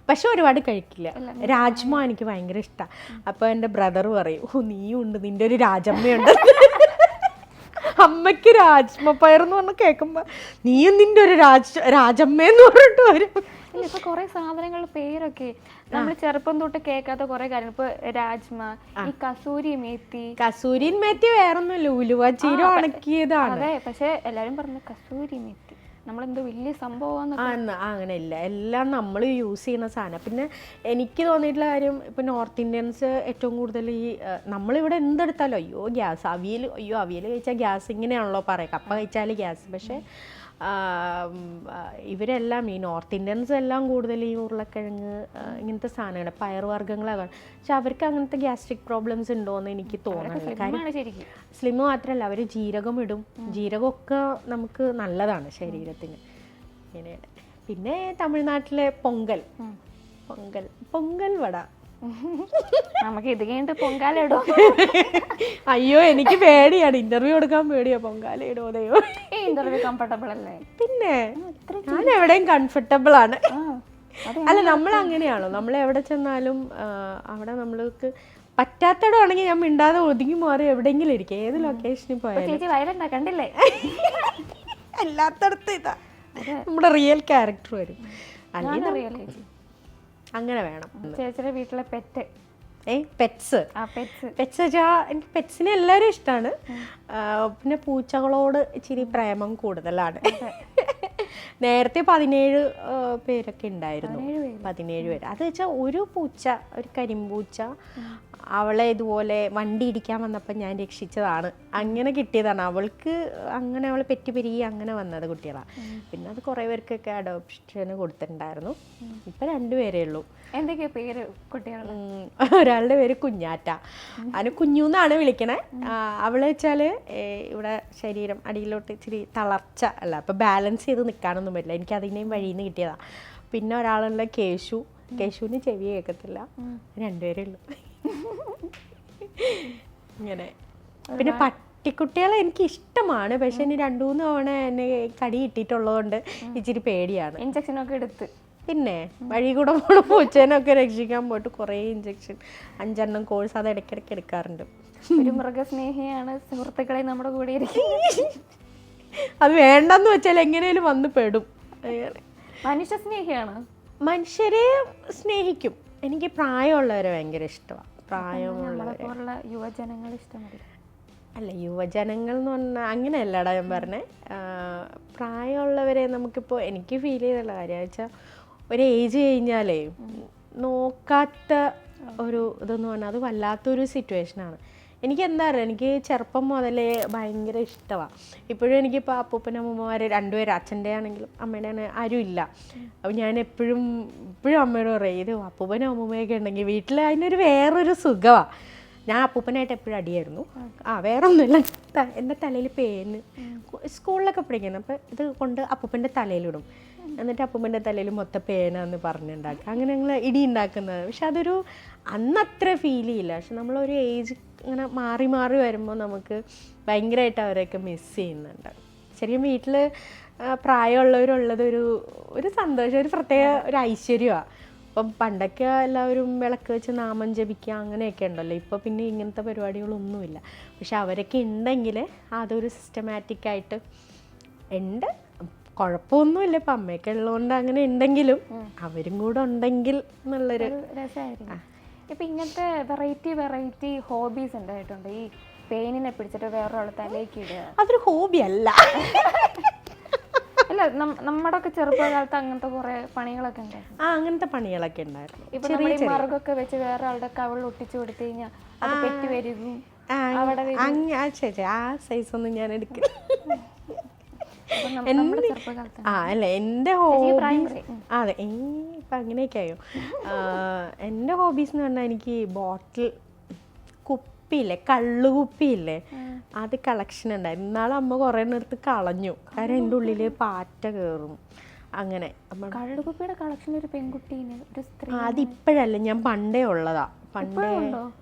പക്ഷെ ഒരുപാട് കഴിക്കില്ല. രാജ്മ എനിക്ക് ഭയങ്കര ഇഷ്ടമാണ്. അപ്പോൾ എൻ്റെ ബ്രദർ പറയും, ഓ നീയും ഉണ്ട്, നിൻ്റെ ഒരു രാജമ്മയുണ്ട്. അമ്മയ്ക്ക് രാജ്മ പയറെന്ന് പറഞ്ഞ് കേൾക്കുമ്പോൾ നീയും നിൻ്റെ ഒരു രാജമ്മയെന്ന് പറഞ്ഞിട്ട് വരും. ഇപ്പൊ കുറെ സാധനങ്ങളുടെ പേരൊക്കെ നമ്മൾ ചെറുപ്പം തൊട്ട് കേൾക്കാത്ത കുറെ കാര്യങ്ങൾ. ഇപ്പൊ രാജ്മ, ഈ കസൂരി മേത്തി വേറൊന്നുമില്ല, ഉലുവ ചീര ഉണക്കിയതാണ്. അതെ, പക്ഷെ എല്ലാരും പറഞ്ഞു കസൂരി മേത്തി നമ്മളെന്തോ വലിയ സംഭവം. അങ്ങനെയില്ല, എല്ലാം നമ്മൾ യൂസ് ചെയ്യുന്ന സാധനം. പിന്നെ എനിക്ക് തോന്നിയിട്ടുള്ള കാര്യം, ഇപ്പം നോർത്ത് ഇന്ത്യൻസ് ഏറ്റവും കൂടുതൽ ഈ നമ്മളിവിടെ എന്തെടുത്താലും അയ്യോ ഗ്യാസ്, അവിയൽ കഴിച്ചാൽ ഗ്യാസ് ഇങ്ങനെയാണല്ലോ പറയുക, കപ്പ കഴിച്ചാൽ ഗ്യാസ്. പക്ഷേ ഇവരെല്ലാം ഈ നോർത്ത് ഇന്ത്യൻസ് എല്ലാം കൂടുതൽ ഈ ഉരുളക്കിഴങ്ങ് ഇങ്ങനത്തെ സാധനങ്ങൾ, പയറുവർഗ്ഗങ്ങളാണ്. പക്ഷെ അവർക്ക് അങ്ങനത്തെ ഗ്യാസ്ട്രിക് പ്രോബ്ലംസ് ഉണ്ടോയെന്ന് എനിക്ക് തോന്നുന്നില്ല. കാര്യം സ്ലിം മാത്രമല്ല, അവർ ജീരകം ഇടും. ജീരകമൊക്കെ നമുക്ക് നല്ലതാണ് ശരീരത്തിന്. ഇങ്ങനെയാണ്. പിന്നെ തമിഴ്നാട്ടിലെ പൊങ്കൽ വട നമുക്ക് ഇത് കഴിഞ്ഞിട്ട് പൊങ്കാലിടോ? അയ്യോ എനിക്ക് പേടിയാണ്, ഇന്റർവ്യൂ കൊടുക്കാൻ പേടിയാ. പൊങ്കാലിടോ? ഇന്റർവ്യൂ കംഫർട്ടബിൾ അല്ലേ? പിന്നെ ഞാൻ എവിടെയും കംഫർട്ടബിൾ ആണ്. അല്ല, നമ്മൾ അങ്ങനെയാണോ? നമ്മൾ എവിടെ ചെന്നാലും അവിടെ നമ്മൾക്ക് പറ്റാത്തടമാണെങ്കിൽ ഞാൻ മിണ്ടാതെ ഒതുങ്ങി മാറി എവിടെയെങ്കിലും ഇരിക്കും, ഏത് ലൊക്കേഷനിൽ പോയാലും. കണ്ടില്ലേ, എല്ലാത്തടത്ത് ഇതാ നമ്മുടെ റിയൽ ക്യാരക്ടർ വരും. അല്ലെങ്കിൽ അങ്ങനെ വേണം. ചേച്ചിയുടെ വീട്ടിലെ പെറ്റ്? പെറ്റ്സ് വെച്ചാൽ എനിക്ക് പെറ്റ്സിനെ എല്ലാവരും ഇഷ്ടമാണ്. പിന്നെ പൂച്ചകളോട് ഇച്ചിരി പ്രേമം കൂടുതലാണ്. നേരത്തെ 17 പേരൊക്കെ ഉണ്ടായിരുന്നു. 17 പേര്. അത് വെച്ചാൽ ഒരു പൂച്ച, ഒരു കരിമ്പൂച്ച, അവളെ ഇതുപോലെ വണ്ടി ഇടിക്കാൻ വന്നപ്പോൾ ഞാൻ രക്ഷിച്ചതാണ്. അങ്ങനെ കിട്ടിയതാണ് അവൾക്ക്. അങ്ങനെ അവളെ പെരുകി അങ്ങനെ വന്നത് കുട്ടികളാണ്. പിന്നെ അത് കുറേ പേർക്കൊക്കെ അഡോപ്ഷന് കൊടുത്തിട്ടുണ്ടായിരുന്നു. ഇപ്പം 2 പേരേ ഉള്ളൂ. എന്തൊക്കെയാ പേര് കുട്ടികൾ? ഒരാളുടെ പേര് കുഞ്ഞാറ്റ, അതിന് കുഞ്ഞു എന്നാണ് വിളിക്കണേ. അവള് വെച്ചാൽ ഇവിടെ ശരീരം അടിയിലോട്ട് ഇച്ചിരി തളർച്ച അല്ല, അപ്പം ബാലൻസ് ചെയ്ത് നിൽക്കാനൊന്നും പറ്റില്ല. എനിക്ക് അതിനെയും വഴിയിൽ നിന്ന് കിട്ടിയതാണ്. പിന്നെ ഒരാളുള്ള കേശുവിന് ചെവി കേൾക്കത്തില്ല. 2 പേരേ ഉള്ളൂ. ഇങ്ങനെ. പിന്നെ പട്ടിക്കുട്ടികളെ എനിക്ക് ഇഷ്ടമാണ്, പക്ഷെ ഇനി 2-3 തവണ എന്നെ കടി കിട്ടിയിട്ടുള്ളതുകൊണ്ട് ഇച്ചിരി പേടിയാണ്. ഇഞ്ചക്ഷനൊക്കെ എടുത്ത്. പിന്നെ വഴി കൂടെ പോണ പൂച്ചേനൊക്കെ രക്ഷിക്കാൻ പോയിട്ട് കുറേ ഇഞ്ചക്ഷൻ 5 കോഴ്സ് അത് ഇടയ്ക്കിടയ്ക്ക് എടുക്കാറുണ്ട്. ഒരു മൃഗസ്നേഹിയാണ് സുഹൃത്തുക്കളെ നമ്മുടെ കൂടെ ഇരിക്കുന്നത്. അത് വേണ്ടെന്ന് വെച്ചാൽ എങ്ങനെയും വന്ന് പെടും. മനുഷ്യ സ്നേഹിയാണ്. മനുഷ്യരെ സ്നേഹിക്കും. എനിക്ക് പ്രായമുള്ളവരെ ഭയങ്കര ഇഷ്ടമാണ്. പ്രായമുള്ള യുവജനങ്ങൾ ഇഷ്ടമല്ല. അല്ല, യുവജനങ്ങൾ എന്ന് പറഞ്ഞാൽ അങ്ങനെയല്ലടാ ഞാൻ പറഞ്ഞേ. പ്രായമുള്ളവരെ നമുക്കിപ്പോൾ എനിക്ക് ഫീൽ ചെയ്തുള്ള കാര്യം വെച്ചാൽ ഒരു ഏജ് കഴിഞ്ഞാലേ നോക്കാത്ത ഒരു ഇതെന്ന് പറഞ്ഞാൽ അത് വല്ലാത്തൊരു സിറ്റുവേഷനാണ്. എനിക്ക് എന്താ പറയുക, എനിക്ക് ചെറുപ്പം മുതലേ ഭയങ്കര ഇഷ്ടമാണ്. ഇപ്പോഴും എനിക്കിപ്പോൾ അപ്പൂപ്പനമ്മമാർ രണ്ടുപേരും, അച്ഛൻ്റെ ആണെങ്കിലും അമ്മയുടെ ആരും ഇല്ല. അപ്പോൾ ഞാൻ എപ്പോഴും അമ്മയോട് പറയും, ഇത് അപ്പൂപ്പനും അമ്മൂമ്മയൊക്കെ ഉണ്ടെങ്കിൽ വീട്ടിൽ അതിനൊരു വേറൊരു സുഖമാണ്. ഞാൻ അപ്പൂപ്പനായിട്ട് എപ്പോഴും അടിയായിരുന്നു. വേറെ ഒന്നുമില്ല, എൻ്റെ തലയിൽ പേന് സ്കൂളിലൊക്കെ പഠിക്കുന്നത്. അപ്പോൾ ഇത് കൊണ്ട് അപ്പൂപ്പൻ്റെ തലയിലിടും, എന്നിട്ട് അപ്പൂപ്പൻ്റെ തലയിൽ മൊത്തം പേനാന്ന് പറഞ്ഞുണ്ടാക്കുക. അങ്ങനെ ഞങ്ങൾ ഇടി ഉണ്ടാക്കുന്നത്. പക്ഷെ അതൊരു അന്നത്ര ഫീൽ ചെയ്യില്ല. പക്ഷെ നമ്മളൊരു ഏജ് ഇങ്ങനെ മാറി മാറി വരുമ്പോൾ നമുക്ക് ഭയങ്കരമായിട്ട് അവരെയൊക്കെ മിസ് ചെയ്യുന്നുണ്ട്. ശരിക്കും വീട്ടിൽ പ്രായമുള്ളവരുള്ളത് ഒരു സന്തോഷം, ഒരു പ്രത്യേക ഒരു ഐശ്വര്യമാണ്. അപ്പം പണ്ടൊക്കെ എല്ലാവരും വിളക്ക് വെച്ച് നാമം ജപിക്കുക അങ്ങനെയൊക്കെ ഉണ്ടല്ലോ. ഇപ്പോൾ പിന്നെ ഇങ്ങനത്തെ പരിപാടികളൊന്നുമില്ല. പക്ഷെ അവരൊക്കെ ഉണ്ടെങ്കിൽ അതൊരു സിസ്റ്റമാറ്റിക്കായിട്ട് ഉണ്ട്. കുഴപ്പമൊന്നുമില്ല, ഇപ്പം അമ്മയൊക്കെ ഉള്ളതുകൊണ്ട് അങ്ങനെ ഉണ്ടെങ്കിലും അവരും കൂടെ ഉണ്ടെങ്കിൽ എന്നുള്ളൊരു രസമായിരിക്കും. ഇപ്പം ഇങ്ങനത്തെ വെറൈറ്റി ഹോബീസ് ഉണ്ടായിട്ടുണ്ട്. ഈ പേനിനെ പിടിച്ചിട്ട് വേറൊരാൾ തലേക്ക് ഇടുക, അതൊരു ഹോബി അല്ല. അല്ല, നമ്മുടെ ഒക്കെ ചെറുപ്പകാലത്ത് അങ്ങനത്തെ കുറെ പണികളൊക്കെ ഉണ്ടായിരുന്നു. അങ്ങനത്തെ പണികളൊക്കെ ഉണ്ടായിരുന്നു. ഇപ്പൊ നമ്മുടെ ഈ മറുകൊക്കെ വെച്ച് വേറെ ആളുടെ കവളിൽ ഒട്ടിച്ചു കൊടുത്തു കഴിഞ്ഞാൽ അത് പെറ്റ് വരും. ആ സൈസ് ഒന്നും ഞാൻ എടുക്കില്ല. അല്ല, എൻ്റെ ഹോബീസ് അതെ ഇപ്പം അങ്ങനെയൊക്കെ ആയോ. എൻ്റെ ഹോബീസ് എന്ന് പറഞ്ഞാൽ എനിക്ക് ബോട്ടിൽ കുപ്പിയില്ലേ, കള്ളുകുപ്പിയില്ലേ, അത് കളക്ഷൻ ഉണ്ടായിരുന്നു. ഇന്നാളെ അമ്മ കുറേ നേരത്ത് കളഞ്ഞു, കാരണം എൻ്റെ ഉള്ളിൽ പാറ്റ കയറും. അങ്ങനെ കള്ളുകുപ്പിയുടെ കളക്ഷൻ ഒരു പെൺകുട്ടീന്, ഒരു സ്ത്രീ. അതിപ്പോഴല്ല, ഞാൻ പണ്ടേ ഉള്ളതാ. പണ്ടേ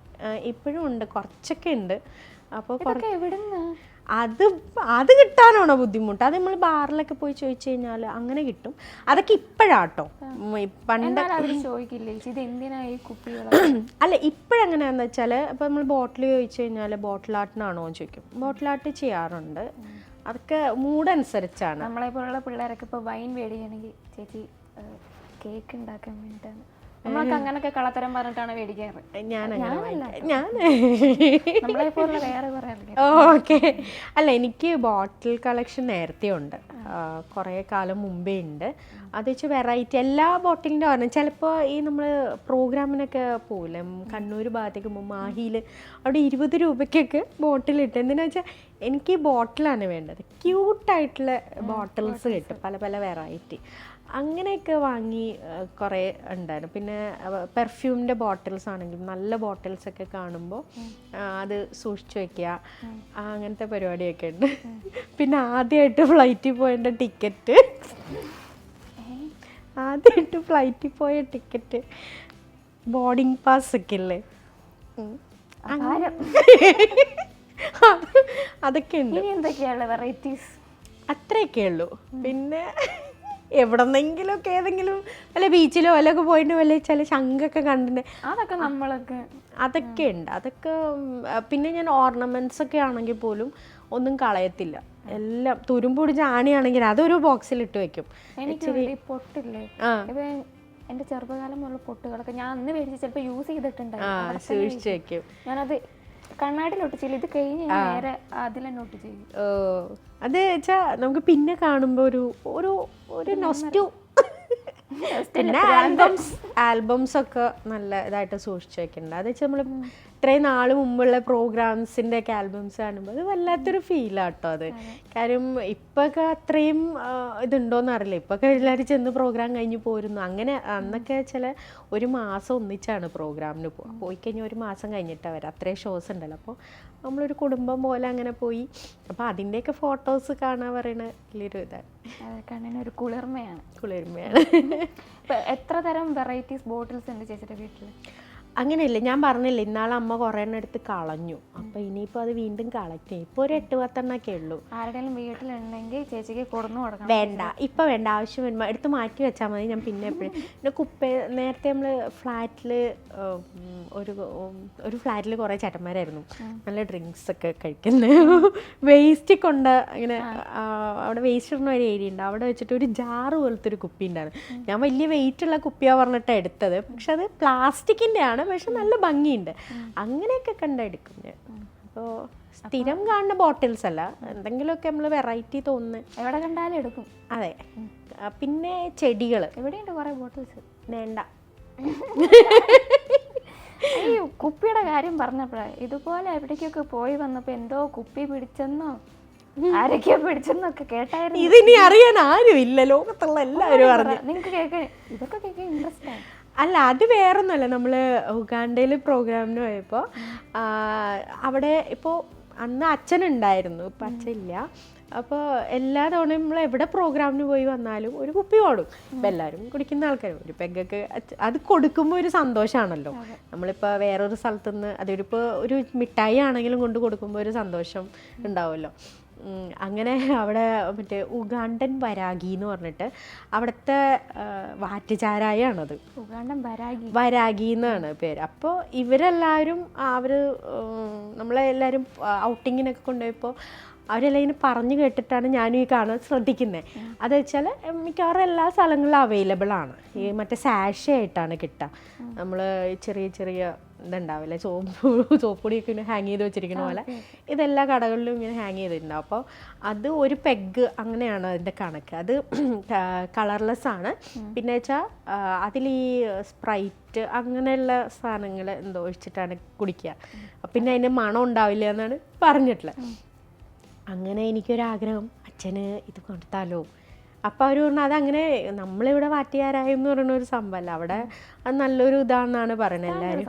ഇപ്പോഴും ഉണ്ട്, കുറച്ചൊക്കെ ഉണ്ട്. അപ്പോൾ എവിടുന്ന് അത് കിട്ടാനാണോ ബുദ്ധിമുട്ട്? അത് നമ്മൾ ബാറിലൊക്കെ പോയി ചോദിച്ചു കഴിഞ്ഞാൽ അങ്ങനെ കിട്ടും. അതൊക്കെ ഇപ്പോഴാട്ടോ. പണ്ട് അല്ല, ഇപ്പോഴെങ്ങനെയാണെന്ന് വെച്ചാൽ ഇപ്പം നമ്മൾ ബോട്ടിൽ ചോദിച്ചു കഴിഞ്ഞാൽ ബോട്ടിൽ ആർട്ടിനാണോ എന്ന് ചോദിക്കും. ബോട്ടിൽ ആർട്ട് ചെയ്യാറുണ്ട്. അതൊക്കെ മൂഡനുസരിച്ചാണ്. നമ്മളെ പോലുള്ള പിള്ളേരൊക്കെ ഇപ്പോൾ വൈൻ മേടിക്കുകയാണെങ്കിൽ ചേച്ചി കേക്ക് ഉണ്ടാക്കാൻ വേണ്ടിയിട്ടാണ് നമ്മളൊക്കെ അങ്ങനൊക്കെ കളത്തരം പറഞ്ഞിട്ടാണ് മേടിക്കാറ്. ഓക്കെ. അല്ല, എനിക്ക് ബോട്ടിൽ കളക്ഷൻ നേരത്തെ ഉണ്ട്, കുറേ കാലം മുമ്പേ ഉണ്ട്. അത് വെച്ച് വെറൈറ്റി എല്ലാ ബോട്ടിലിൻ്റെ പറഞ്ഞു. ചിലപ്പോൾ ഈ നമ്മൾ പ്രോഗ്രാമിനൊക്കെ പോകില്ല, കണ്ണൂർ ഭാഗത്തേക്ക് പോകുമ്പോൾ മാഹിയിൽ അവിടെ 20 രൂപയ്ക്കൊക്കെ ബോട്ടിലിട്ട്. എന്തിനാ വെച്ചാൽ എനിക്ക് ബോട്ടിലാണ് വേണ്ടത്. ക്യൂട്ടായിട്ടുള്ള ബോട്ടിൽസ് കിട്ടും, പല പല വെറൈറ്റി. അങ്ങനെയൊക്കെ വാങ്ങി കുറേ ഉണ്ടായിരുന്നു. പിന്നെ പെർഫ്യൂമിൻ്റെ ബോട്ടിൽസ് ആണെങ്കിലും നല്ല ബോട്ടിൽസൊക്കെ കാണുമ്പോൾ അത് സൂക്ഷിച്ചു വയ്ക്കുക, അങ്ങനത്തെ പരിപാടിയൊക്കെ ഉണ്ട്. പിന്നെ ആദ്യമായിട്ട് ഫ്ലൈറ്റിൽ പോയതിൻ്റെ ടിക്കറ്റ്, ബോർഡിംഗ് പാസ് ഒക്കെ ഇല്ലേ, അതൊക്കെ ഉണ്ട്. എന്തൊക്കെയാണ് വെറൈറ്റീസ്? അത്രയൊക്കെ ഉള്ളൂ. പിന്നെ എവിടെന്നെങ്കിലുമൊക്കെ ഏതെങ്കിലും വല്ല ബീച്ചിലോ വല്ലതൊക്കെ പോയിട്ട് വല്ല ചില ശംഖൊക്കെ കണ്ടിട്ട് അതൊക്കെ ഉണ്ട്. അതൊക്കെ പിന്നെ ഞാൻ ഓർണമെന്റ്സ് ഒക്കെ ആണെങ്കിൽ പോലും ഒന്നും കളയത്തില്ല. എല്ലാം തുരുമ്പൊടിച്ച ആണിയാണെങ്കിൽ അതൊരു ബോക്സിൽ ഇട്ട് വെക്കും. പൊട്ടില്ലേ, എന്റെ ചെറുപ്പകാലം മുതലുള്ള പൊട്ടുകളൊക്കെ ഞാൻ അന്ന് മേടിച്ച് ചിലപ്പോൾ യൂസ് ചെയ്തിട്ടുണ്ടായിരുന്നു, സൂക്ഷിച്ചു വെക്കും. ഞാനത് കണ്ണാടിയിലൊട്ടിച്ചില്ല, ഇത് കഴിഞ്ഞ് നേരെ അതിൽ തന്നെ ഒട്ടിച്ചു. അത് വെച്ചാൽ നമുക്ക് പിന്നെ കാണുമ്പോൾ ഒരു നൊസ്റ്റു. പിന്നെ ആൽബംസ് ഒക്കെ നല്ല ഇതായിട്ട് സൂക്ഷിച്ചു വെക്കുന്നുണ്ട്. അത് വെച്ചാൽ നമ്മൾ ഇത്രയും നാൾ മുമ്പുള്ള പ്രോഗ്രാംസിൻ്റെ ഒക്കെ ആൽബംസ് കാണുമ്പോൾ അത് വല്ലാത്തൊരു ഫീലാട്ടോ അത്. കാര്യം ഇപ്പൊക്കെ അത്രയും ഇതുണ്ടോയെന്ന് അറിയില്ല. ഇപ്പൊക്കെ എല്ലാവരും ചെന്ന് പ്രോഗ്രാം കഴിഞ്ഞ് പോരുന്നു. അങ്ങനെ അന്നൊക്കെ ചില ഒരു മാസം ഒന്നിച്ചാണ് പ്രോഗ്രാമിന് പോയി കഴിഞ്ഞാൽ ഒരു മാസം കഴിഞ്ഞിട്ടാണ് വരാം, അത്രയും ഷോസ് ഉണ്ടല്ലോ. അപ്പോൾ നമ്മളൊരു കുടുംബം പോലെ അങ്ങനെ പോയി. അപ്പോൾ അതിൻ്റെയൊക്കെ ഫോട്ടോസ് കാണാൻ പറയണ വലിയൊരു ഇതാണ്, കണ്ണിനൊരു കുളിർമയാണ്. എത്ര തരം വെറൈറ്റീസ് ബോട്ടിൽസ് ഉണ്ട് ചേച്ചിയുടെ വീട്ടിൽ? അങ്ങനെയില്ല, ഞാൻ പറഞ്ഞില്ല ഇന്നാളെ അമ്മ കുറേ എണ്ണം എടുത്ത് കളഞ്ഞു. അപ്പം ഇനിയിപ്പോൾ അത് വീണ്ടും കളക്ട് ചെയ്യും. ഇപ്പോൾ ഒരു 8-10 എണ്ണമൊക്കെ ഉള്ളൂ. ആരുടെയും വീട്ടിലുണ്ടെങ്കിൽ ചേച്ചിക്ക് കൊടുന്നു കൊടുക്കണം. വേണ്ട, ഇപ്പം വേണ്ട, ആവശ്യം വരുമ്പോൾ എടുത്ത് മാറ്റി വെച്ചാൽ മതി. ഞാൻ പിന്നെ എപ്പോഴും പിന്നെ നേരത്തെ നമ്മൾ ഫ്ലാറ്റിൽ ഒരു ഫ്ലാറ്റിൽ കുറേ ചേട്ടന്മാരായിരുന്നു നല്ല ഡ്രിങ്ക്സ് ഒക്കെ കഴിക്കുന്നത്. വേസ്റ്റ് കൊണ്ട് ഇങ്ങനെ അവിടെ വേസ്റ്റ് ഇടുന്ന ഒരു ഏരിയ ഉണ്ട്, അവിടെ വെച്ചിട്ട് ഒരു ജാറ് പോലത്തെ ഒരു കുപ്പി ഉണ്ടായിരുന്നു. ഞാൻ വലിയ വെയിറ്റുള്ള കുപ്പിയാണ് പറഞ്ഞിട്ടാണ് എടുത്തത്. പക്ഷെ അത് പ്ലാസ്റ്റിക്കിൻ്റെ ആണ്, കാണാം, പക്ഷെ നല്ല ഭംഗിയുണ്ട്. അങ്ങനെയൊക്കെ കണ്ടെടുക്കും ഞാൻ. അപ്പോൾ സ്ഥിരം കാണുന്ന ബോട്ടിൽസ് അല്ല, എന്തെങ്കിലുമൊക്കെ നമ്മൾ വെറൈറ്റി തോന്നുന്നത് എവിടെ കണ്ടാലും എടുക്കും. അതെ. പിന്നെ ചെടികൾ എവിടെയുണ്ട് കുറേ ബോട്ടിൽസ്. വേണ്ട. ഈ കുപ്പിയുടെ കാര്യം പറഞ്ഞപ്പോഴാണ് ഇതുപോലെ എവിടേക്കൊക്കെ പോയി വന്നപ്പോൾ എന്തോ കുപ്പി പിടിച്ചെന്നോ ആരൊക്കെയോ പിടിച്ചെന്നൊക്കെ കേട്ടായിരുന്നു. ഇതിനി അറിയാൻ ആരും ഇല്ല, ലോകത്തുള്ള എല്ലാവരും പറഞ്ഞു. നിങ്ങൾക്ക് കേൾക്കാൻ ഇതൊക്കെ കേൾക്കാൻ ഇൻട്രസ്റ്റ് ആണ്. അല്ല, അത് വേറൊന്നുമല്ല. നമ്മൾ ഉഗാണ്ടയിൽ പ്രോഗ്രാമിന് പോയപ്പോൾ അവിടെ ഇപ്പോൾ അന്ന് അച്ഛനുണ്ടായിരുന്നു, ഇപ്പം അച്ഛനില്ല. അപ്പോൾ എല്ലാ തവണയും നമ്മൾ എവിടെ പ്രോഗ്രാമിന് പോയി വന്നാലും ഒരു കുപ്പി ഓടും. ഇപ്പം എല്ലാവരും കുടിക്കുന്ന ആൾക്കാരും ഒരു പെഗ്ഗൊക്കെ അത് കൊടുക്കുമ്പോൾ ഒരു സന്തോഷമാണല്ലോ. നമ്മളിപ്പോൾ വേറൊരു സ്ഥലത്തുനിന്ന് അതൊരിപ്പോൾ ഒരു മിഠായി ആണെങ്കിലും കൊണ്ട് കൊടുക്കുമ്പോൾ ഒരു സന്തോഷം ഉണ്ടാവുമല്ലോ. അങ്ങനെ അവിടെ മറ്റേ ഉഗാണ്ടൻ വരാഗി എന്ന് പറഞ്ഞിട്ട് അവിടുത്തെ വാറ്റുചാരായാണത്. ഉഗാണ്ടൻ വരാഗി എന്നാണ് പേര്. അപ്പോൾ ഇവരെല്ലാവരും നമ്മളെല്ലാവരും ഔട്ടിങ്ങിനൊക്കെ കൊണ്ടുപോയപ്പോൾ അവരെല്ലാം ഇങ്ങനെ പറഞ്ഞു കേട്ടിട്ടാണ് ഞാനും ഈ കാണാൻ ശ്രദ്ധിക്കുന്നത്. അത് വെച്ചാൽ മിക്കവാറും എല്ലാ സ്ഥലങ്ങളിലും അവൈലബിൾ ആണ്. ഈ മറ്റേ സാഷേ ആയിട്ടാണ് കിട്ടുക. നമ്മൾ ചെറിയ ചെറിയ ഇതുണ്ടാവില്ല, സോപ്പൊടിയൊക്കെ ഇങ്ങനെ ഹാങ് ചെയ്ത് വെച്ചിരിക്കുന്ന പോലെ ഇതെല്ലാ കടകളിലും ഇങ്ങനെ ഹാങ് ചെയ്തിട്ടുണ്ടാവും. അപ്പോൾ അത് ഒരു പെഗ് അങ്ങനെയാണ് അതിൻ്റെ കണക്ക്. അത് കളർലെസ് ആണ്. പിന്നെ വെച്ചാൽ അതിൽ ഈ സ്പ്രൈറ്റ് അങ്ങനെയുള്ള സാധനങ്ങൾ എന്തോ ഒഴിച്ചിട്ടാണ് കുടിക്കുക. പിന്നെ അതിന് മണം ഉണ്ടാവില്ല എന്നാണ് പറഞ്ഞിട്ടുള്ളത്. അങ്ങനെ എനിക്കൊരാഗ്രഹം, അച്ഛന് ഇത് കൊടുത്താലോ. അപ്പോൾ അവർ പറഞ്ഞു അതങ്ങനെ നമ്മളിവിടെ വാറ്റുകാരായം എന്ന് പറയുന്ന ഒരു സംഭവമല്ല, അവിടെ അത് നല്ലൊരു ഇതാണെന്നാണ് പറയുന്നത് എല്ലാവരും.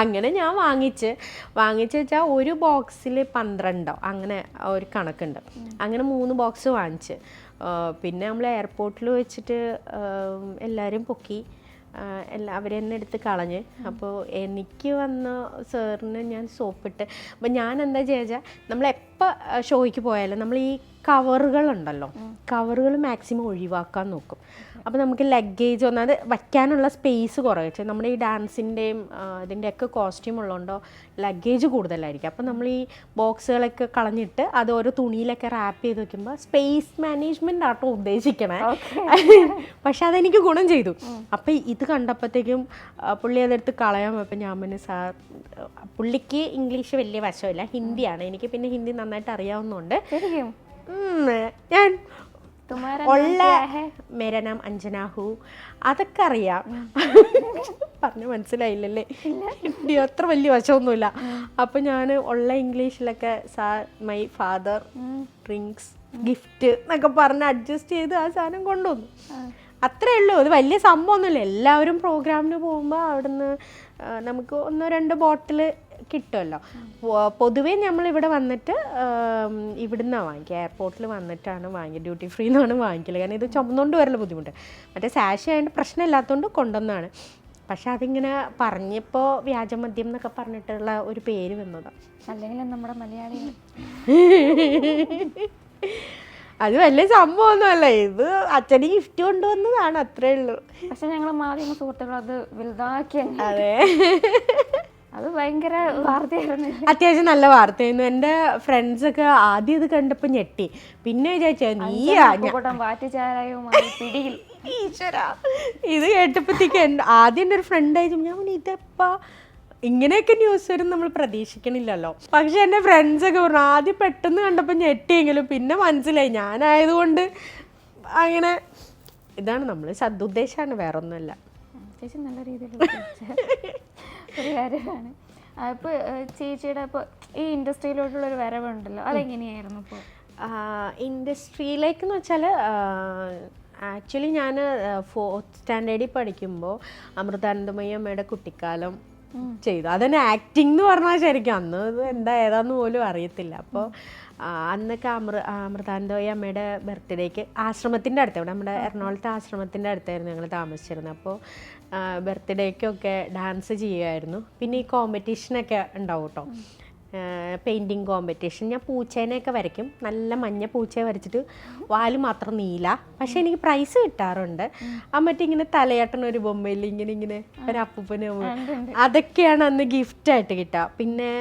അങ്ങനെ ഞാൻ വാങ്ങിച്ച് വെച്ചാൽ ഒരു ബോക്സിൽ 12 അങ്ങനെ ഒരു കണക്കുണ്ട്. അങ്ങനെ 3 ബോക്സ് വാങ്ങിച്ച് പിന്നെ നമ്മൾ എയർപോർട്ടിൽ വെച്ചിട്ട് എല്ലാവരും പൊക്കി അവരെന്നെ എടുത്ത് കളഞ്ഞ്. അപ്പോൾ എനിക്ക് വന്ന സാറിന് ഞാൻ സോപ്പിട്ട്. അപ്പം ഞാൻ എന്താ ചെയ്യുക, നമ്മളെപ്പോൾ ഷോയ്ക്ക് പോയാലും നമ്മൾ ഈ കവറുകളുണ്ടല്ലോ, കവറുകൾ മാക്സിമം ഒഴിവാക്കാൻ നോക്കും. അപ്പോൾ നമുക്ക് ലഗേജ് ഒന്നത് വയ്ക്കാനുള്ള സ്പേസ് കുറച്ച്. നമ്മുടെ ഈ ഡാൻസിൻ്റെയും ഇതിൻ്റെയൊക്കെ കോസ്റ്റ്യൂം ഉള്ളതുകൊണ്ടോ ലഗേജ് കൂടുതലായിരിക്കും. അപ്പോൾ നമ്മൾ ഈ ബോക്സുകളൊക്കെ കളഞ്ഞിട്ട് അത് ഓരോ തുണിയിലൊക്കെ റാപ്പ് ചെയ്ത് വെക്കുമ്പോൾ സ്പേസ് മാനേജ്മെൻ്റ് ആട്ടോ ഉദ്ദേശിക്കണേ. പക്ഷെ അതെനിക്ക് ഗുണം ചെയ്തു. അപ്പം ഇത് കണ്ടപ്പോഴത്തേക്കും പുള്ളി അതെടുത്ത് കളയാൻ പോയപ്പോൾ ഞാൻ പിന്നെ സാർ, പുള്ളിക്ക് ഇംഗ്ലീഷ് വലിയ വശമില്ല, ഹിന്ദിയാണ്. എനിക്ക് പിന്നെ ഹിന്ദി നന്നായിട്ട് അറിയാവുന്നതുകൊണ്ട് ഞാൻ ഉള്ള മേരാ നാം അഞ്ജനാഹു അതൊക്കെ അറിയാം. പറഞ്ഞു മനസ്സിലായില്ലല്ലേ, ഹിന്ദി അത്ര വലിയ വശമൊന്നുമില്ല. അപ്പം ഞാൻ ഉള്ള ഇംഗ്ലീഷിലൊക്കെ sir my father drinks gift എന്നൊക്കെ പറഞ്ഞ് അഡ്ജസ്റ്റ് ചെയ്ത് ആ സാധനം കൊണ്ടുവന്നു. അത്രേ ഉള്ളൂ. അത് വലിയ സംഭവമൊന്നുമില്ല. എല്ലാവരും പ്രോഗ്രാമിന് പോകുമ്പോൾ അവിടുന്ന് നമുക്ക് 1-2 ബോട്ടിൽ കിട്ടുമല്ലോ. പൊതുവേ നമ്മളിവിടെ വന്നിട്ട് ഇവിടുന്നാണ് വാങ്ങിക്കുക, എയർപോർട്ടിൽ വന്നിട്ടാണ് വാങ്ങിക്കുക. ഡ്യൂട്ടി ഫ്രീ എന്നാണ് വാങ്ങിക്കല്. കാരണം ഇത് ചുമന്നുകൊണ്ട് വരല ബുദ്ധിമുട്ട്. മറ്റേ സാഷ് ആയതുകൊണ്ട് പ്രശ്നമില്ലാത്തതുകൊണ്ട് കൊണ്ടുവന്നാണ്. പക്ഷെ അതിങ്ങനെ പറഞ്ഞപ്പോൾ വ്യാജമദ്യം എന്നൊക്കെ പറഞ്ഞിട്ടുള്ള ഒരു പേര് വന്നതാണ്. അല്ലെങ്കിൽ നമ്മുടെ മലയാളി അത് വലിയ സംഭവമൊന്നുമല്ല. ഇത് അച്ഛന് ഗിഫ്റ്റ് കൊണ്ടുവന്നതാണ്, അത്രേ ഉള്ളൂ. പക്ഷെ ഞങ്ങൾ മാധ്യമ സുഹൃത്തുക്കൾ അത് വലുതാക്കി. അതെ, അത് ഭയങ്കര വാർത്തയായിരുന്നു. അത്യാവശ്യം നല്ല വാർത്തയായിരുന്നു. എൻ്റെ ഫ്രണ്ട്സൊക്കെ ആദ്യം ഇത് കണ്ടപ്പോൾ ഞെട്ടി. പിന്നെ വിചാരിച്ചാ വാറ്റുചാരായവുമായി പിടിയിൽ. ഈശ്വരാ, ഇത് കേട്ടപ്പോഴത്തേക്ക് ആദ്യം എൻ്റെ ഒരു ഫ്രണ്ട് അയച്ചു. ഞാൻ ഇതെപ്പാ ഇങ്ങനെയൊക്കെ ന്യൂസ് വരും നമ്മൾ പ്രതീക്ഷിക്കണില്ലല്ലോ. പക്ഷെ എൻ്റെ ഫ്രണ്ട്സൊക്കെ പറഞ്ഞു ആദ്യം പെട്ടെന്ന് കണ്ടപ്പോൾ ഞെട്ടിയെങ്കിലും പിന്നെ മനസ്സിലായി ഞാനായതുകൊണ്ട്. അങ്ങനെ ഇതാണ് നമ്മൾ സദുദ്ദേശമാണ്, വേറൊന്നുമല്ല. ചേച്ചി നല്ല രീതിയിൽ ഒരു കാര്യമാണ്. അപ്പോൾ ചേച്ചിയുടെ ഇപ്പോൾ ഈ ഇൻഡസ്ട്രിയിലോട്ടുള്ളൊരു വരവുണ്ടല്ലോ, അതെങ്ങനെയായിരുന്നു? ഇപ്പോൾ ഇൻഡസ്ട്രിയിലേക്കെന്ന് വെച്ചാൽ ആക്ച്വലി ഞാൻ 4th സ്റ്റാൻഡേർഡിൽ പഠിക്കുമ്പോൾ അമൃതാനന്ദമയി അമ്മയുടെ കുട്ടിക്കാലം ചെയ്തു. അതന്നെ ആക്ടിങ് എന്ന് പറഞ്ഞാൽ ശരിക്കും അന്ന് എന്താ ഏതാന്ന് പോലും അറിയത്തില്ല. അപ്പോൾ അന്നൊക്കെ അമൃതാനന്ദമയി അമ്മയുടെ ബർത്ത്ഡേക്ക് ആശ്രമത്തിൻ്റെ അടുത്ത്, ഇവിടെ നമ്മുടെ എറണാകുളത്തെ ആശ്രമത്തിൻ്റെ അടുത്തായിരുന്നു ഞങ്ങൾ താമസിച്ചിരുന്നത്. അപ്പോൾ ബർത്ത്ഡേക്കൊക്കെ ഡാൻസ് ചെയ്യുമായിരുന്നു. പിന്നെ ഈ കോമ്പറ്റീഷനൊക്കെ ഉണ്ടാവും കേട്ടോ, പെയിൻറ്റിങ് കോമ്പറ്റീഷൻ. ഞാൻ പൂച്ചേനെയൊക്കെ വരയ്ക്കും, നല്ല മഞ്ഞ പൂച്ചയെ വരച്ചിട്ട് വാല് മാത്രം നീല. പക്ഷെ എനിക്ക് പ്രൈസ് കിട്ടാറുണ്ട്. ആ മറ്റേ ഇങ്ങനെ തലയാട്ടണ ഒരു ബൊമ്മയിൽ ഇങ്ങനെ ഒരു അപ്പൂപ്പന്, അതൊക്കെയാണ് അന്ന് ഗിഫ്റ്റായിട്ട് കിട്ടുക. പിന്നെ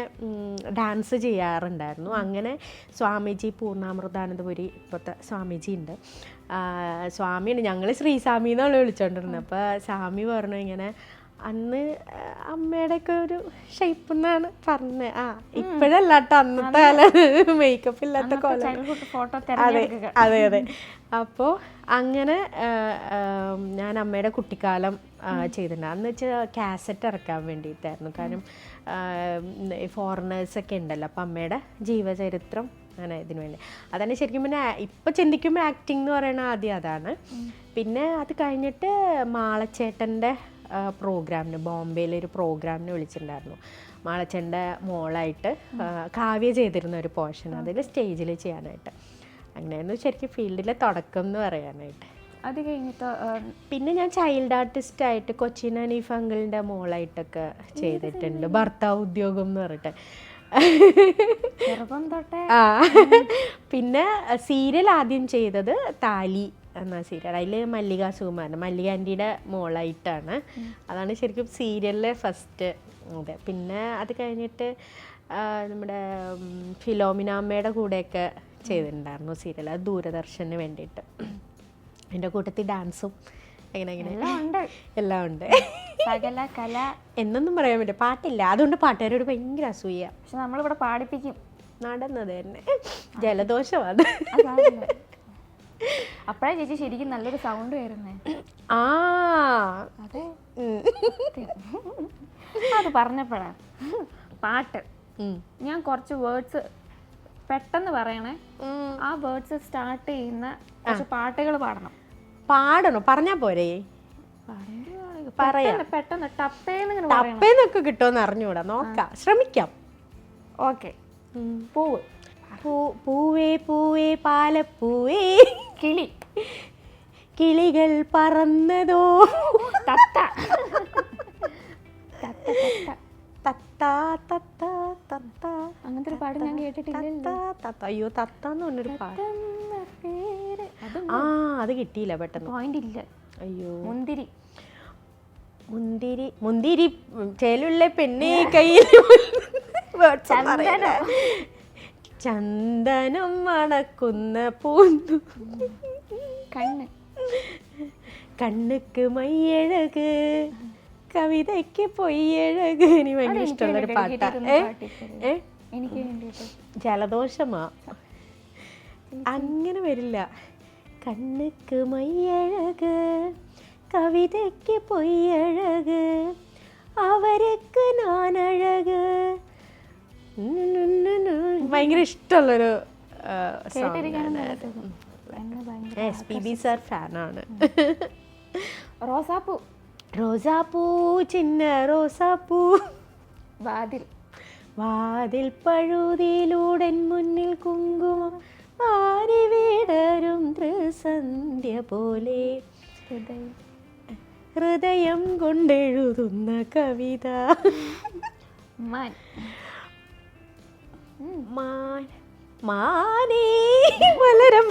ഡാൻസ് ചെയ്യാറുണ്ടായിരുന്നു. അങ്ങനെ സ്വാമിജി പൂർണ്ണാമൃതാനന്ദപുരി ഇപ്പോഴത്തെ സ്വാമിജി ഉണ്ട്, സ്വാമിയാണ്. ഞങ്ങൾ ശ്രീസ്വാമി എന്നാണ് വിളിച്ചോണ്ടിരുന്നത്. അപ്പോൾ സ്വാമി പറഞ്ഞു ഇങ്ങനെ അന്ന് അമ്മയുടെ ഒക്കെ ഒരു ഷേപ്പ് എന്നാണ് പറഞ്ഞത്. ഇപ്പോഴല്ല കേട്ടോ, അന്നത്തെ കാലം മേക്കപ്പ് ഇല്ലാത്ത കോലം. ഫോട്ടോ അതെ അതെ അതെ. അപ്പോൾ അങ്ങനെ ഞാൻ അമ്മയുടെ കുട്ടിക്കാലം ചെയ്തിട്ടുണ്ട്. അന്ന് വെച്ചാൽ കാസറ്റ് ഇറക്കാൻ വേണ്ടിയിട്ടായിരുന്നു. കാരണം ഫോറിനേഴ്സൊക്കെ ഉണ്ടല്ലോ, അപ്പം അമ്മയുടെ ജീവചരിത്രം അങ്ങനെ ഇതിനു വേണ്ടി. അതാണ് ശരിക്കും പിന്നെ ഇപ്പം ചിന്തിക്കുമ്പോൾ ആക്ടിങ് എന്ന് പറയുന്നത് ആദ്യം അതാണ്. പിന്നെ അത് കഴിഞ്ഞിട്ട് മാളച്ചേട്ടൻ്റെ പ്രോഗ്രാമിന്, ബോംബെയിലൊരു പ്രോഗ്രാമിന് വിളിച്ചിട്ടുണ്ടായിരുന്നു. മാളച്ചേട്ടൻ്റെ മോളായിട്ട് കാവ്യ ചെയ്തിരുന്ന ഒരു പോർഷൻ അതിൽ സ്റ്റേജിൽ ചെയ്യാനായിട്ട്. അങ്ങനെയായിരുന്നു ശരിക്കും ഫീൽഡിലെ തുടക്കം എന്ന് പറയാനായിട്ട്. അത് കഴിഞ്ഞിട്ട് പിന്നെ ഞാൻ ചൈൽഡ് ആർട്ടിസ്റ്റായിട്ട് കൊച്ചിൻ ഹനീഫ് അങ്കിളിൻ്റെ മോളായിട്ടൊക്കെ ചെയ്തിട്ടുണ്ട്. ഭർത്താവ് ഉദ്യോഗം എന്ന് പറഞ്ഞിട്ട്. പിന്നെ സീരിയൽ ആദ്യം ചെയ്തത് താലി എന്ന സീരിയൽ. അതിൽ മല്ലിക സുകുമാരൻ, മല്ലിക ആൻറ്റിയുടെ മോളായിട്ടാണ്. അതാണ് ശരിക്കും സീരിയലിലെ ഫസ്റ്റ്. അതെ. പിന്നെ അത് കഴിഞ്ഞിട്ട് നമ്മുടെ ഫിലോമിനാമ്മയുടെ കൂടെയൊക്കെ ചെയ്തിട്ടുണ്ടായിരുന്നു സീരിയൽ. അത് ദൂരദർശന് വേണ്ടിയിട്ട്. എൻ്റെ കൂട്ടത്തിൽ ഡാൻസും എങ്ങനെ എല്ലാം ഉണ്ട്. സകല കല എന്നൊന്നും പറയാൻ പറ്റില്ല. പാട്ടില്ല, അതുകൊണ്ട് പാട്ടുകാരോട് ഭയങ്കര അസൂയ. പക്ഷെ നമ്മളിവിടെ പാടിപ്പിക്കും. നടന്നത് തന്നെ ജലദോഷമാണ്. അപ്പഴാ ചേച്ചി ശരിക്കും നല്ലൊരു സൗണ്ട് വരുന്നേ. അതെ, അത് പറഞ്ഞപ്പോഴാ പാട്ട് ഞാൻ കുറച്ച് വേർഡ്സ് പെട്ടെന്ന് പറയണേ. ആ വേർഡ്സ് സ്റ്റാർട്ട് ചെയ്യുന്ന കുറച്ച് പാട്ടുകൾ പാടണോ? പറഞ്ഞാ പോരേ? പെട്ടെന്ന് ടപ്പേന്നൊക്കെ കിട്ടുമെന്ന് അറിഞ്ഞൂടാ, നോക്കാം, ശ്രമിക്കാം. ഓക്കെ. പൂവ്. പൂവേ പൂവേ പാലപ്പൂവേ കിളി. കിളികൾ പറന്നതോ തത്ത. അങ്ങനത്തെ ഒരു പാട്ട് ഞാൻ കേട്ടിട്ടില്ല. അയ്യോ, തത്താന്ന് പറഞ്ഞൊരു പാട്ട്. അത് കിട്ടിയില്ല പെട്ടെന്ന്. പോയിന്റ് ഇല്ല. അയ്യോ. മുന്തിരി. മുന്തിരി മുന്തിരി ചേലുള്ള പെണ്ണേ കയ്യിൽ ചന്ദനം മണക്കുന്ന പൂന്നു. കണ്ണ്. കണ്ണുക്ക് മയ്യഴക് കവിതയ്ക്ക് പൊയ്യഴക്. എനിക്ക് ഭയങ്കര ഇഷ്ടമുള്ളൊരു പാട്ടാണ്. എനിക്ക് വേണ്ടിയിട്ട് ജലദോഷമാ, അങ്ങനെ വരില്ല. കണ്ണുക്ക് മയ്യഴക് കവിതയ്ക്ക് പൊയ്യഴക് അവർക്ക് നാനഴക്. ഭയങ്കര ഇഷ്ടമുള്ളൊരു SPB സാർ ഫാനാണ്. റോസാപ്പൂ. റോസാപ്പൂ ചിന്ന റോസാപ്പൂ. വാതിൽ. വാതിൽ പഴുതിയിലൂടെ മുന്നിൽ കുങ്കുമം ആരി വീടരും ത്രിസന്ധ്യ പോലെ. ഹൃദയം കൊണ്ടെഴുതുന്ന കവിത. മാൻ. മാനേ മലരം.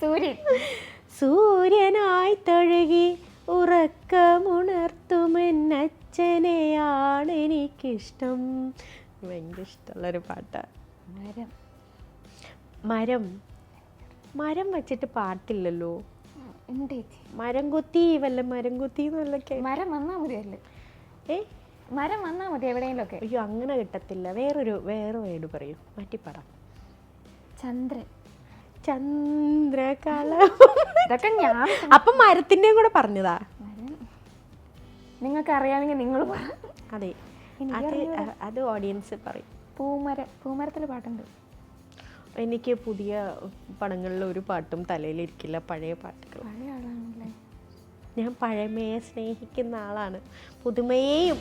സൂര്യൻ. സൂര്യനായി തഴുകി ഉറക്കമുണർത്തുമെന്നച്ഛനെയാണ് എനിക്കിഷ്ടം. ഭയങ്കര ഇഷ്ടമുള്ളൊരു പാട്ടാണ്. മരം. മരം. മരം വെച്ചിട്ട് പാട്ടില്ലല്ലോ. മരം കൊത്തി വല്ല മരം കൊത്തി എന്നല്ലൊക്കെ. മരം വന്നാ മതിയല്ലേ? മരം വന്നാ മതി എവിടെയെങ്കിലും ഒക്കെ. അയ്യോ, അങ്ങനെ കിട്ടത്തില്ല. വേറെ വേർഡ് പറയൂ, മാറ്റിപ്പറ. ചന്ദ്രൻ. ചന്ദ്രകല. ഇതൊക്കെ ഞാൻ അപ്പം മരത്തിൻ്റെയും കൂടെ പറഞ്ഞതാ. നിങ്ങൾക്ക് അറിയാമെങ്കിൽ നിങ്ങൾ പറ. അതെ, അത് ഓഡിയൻസ് പറയും. പൂമരത്തിൽ പാട്ടുണ്ട്. എനിക്ക് പുതിയ പടങ്ങളിൽ ഒരു പാട്ടും തലയിലിരിക്കില്ല, പഴയ പാട്ടുകൾ. പഴയ ആളാണല്ലേ? ഞാൻ പഴമയെ സ്നേഹിക്കുന്ന ആളാണ്, പുതുമയെയും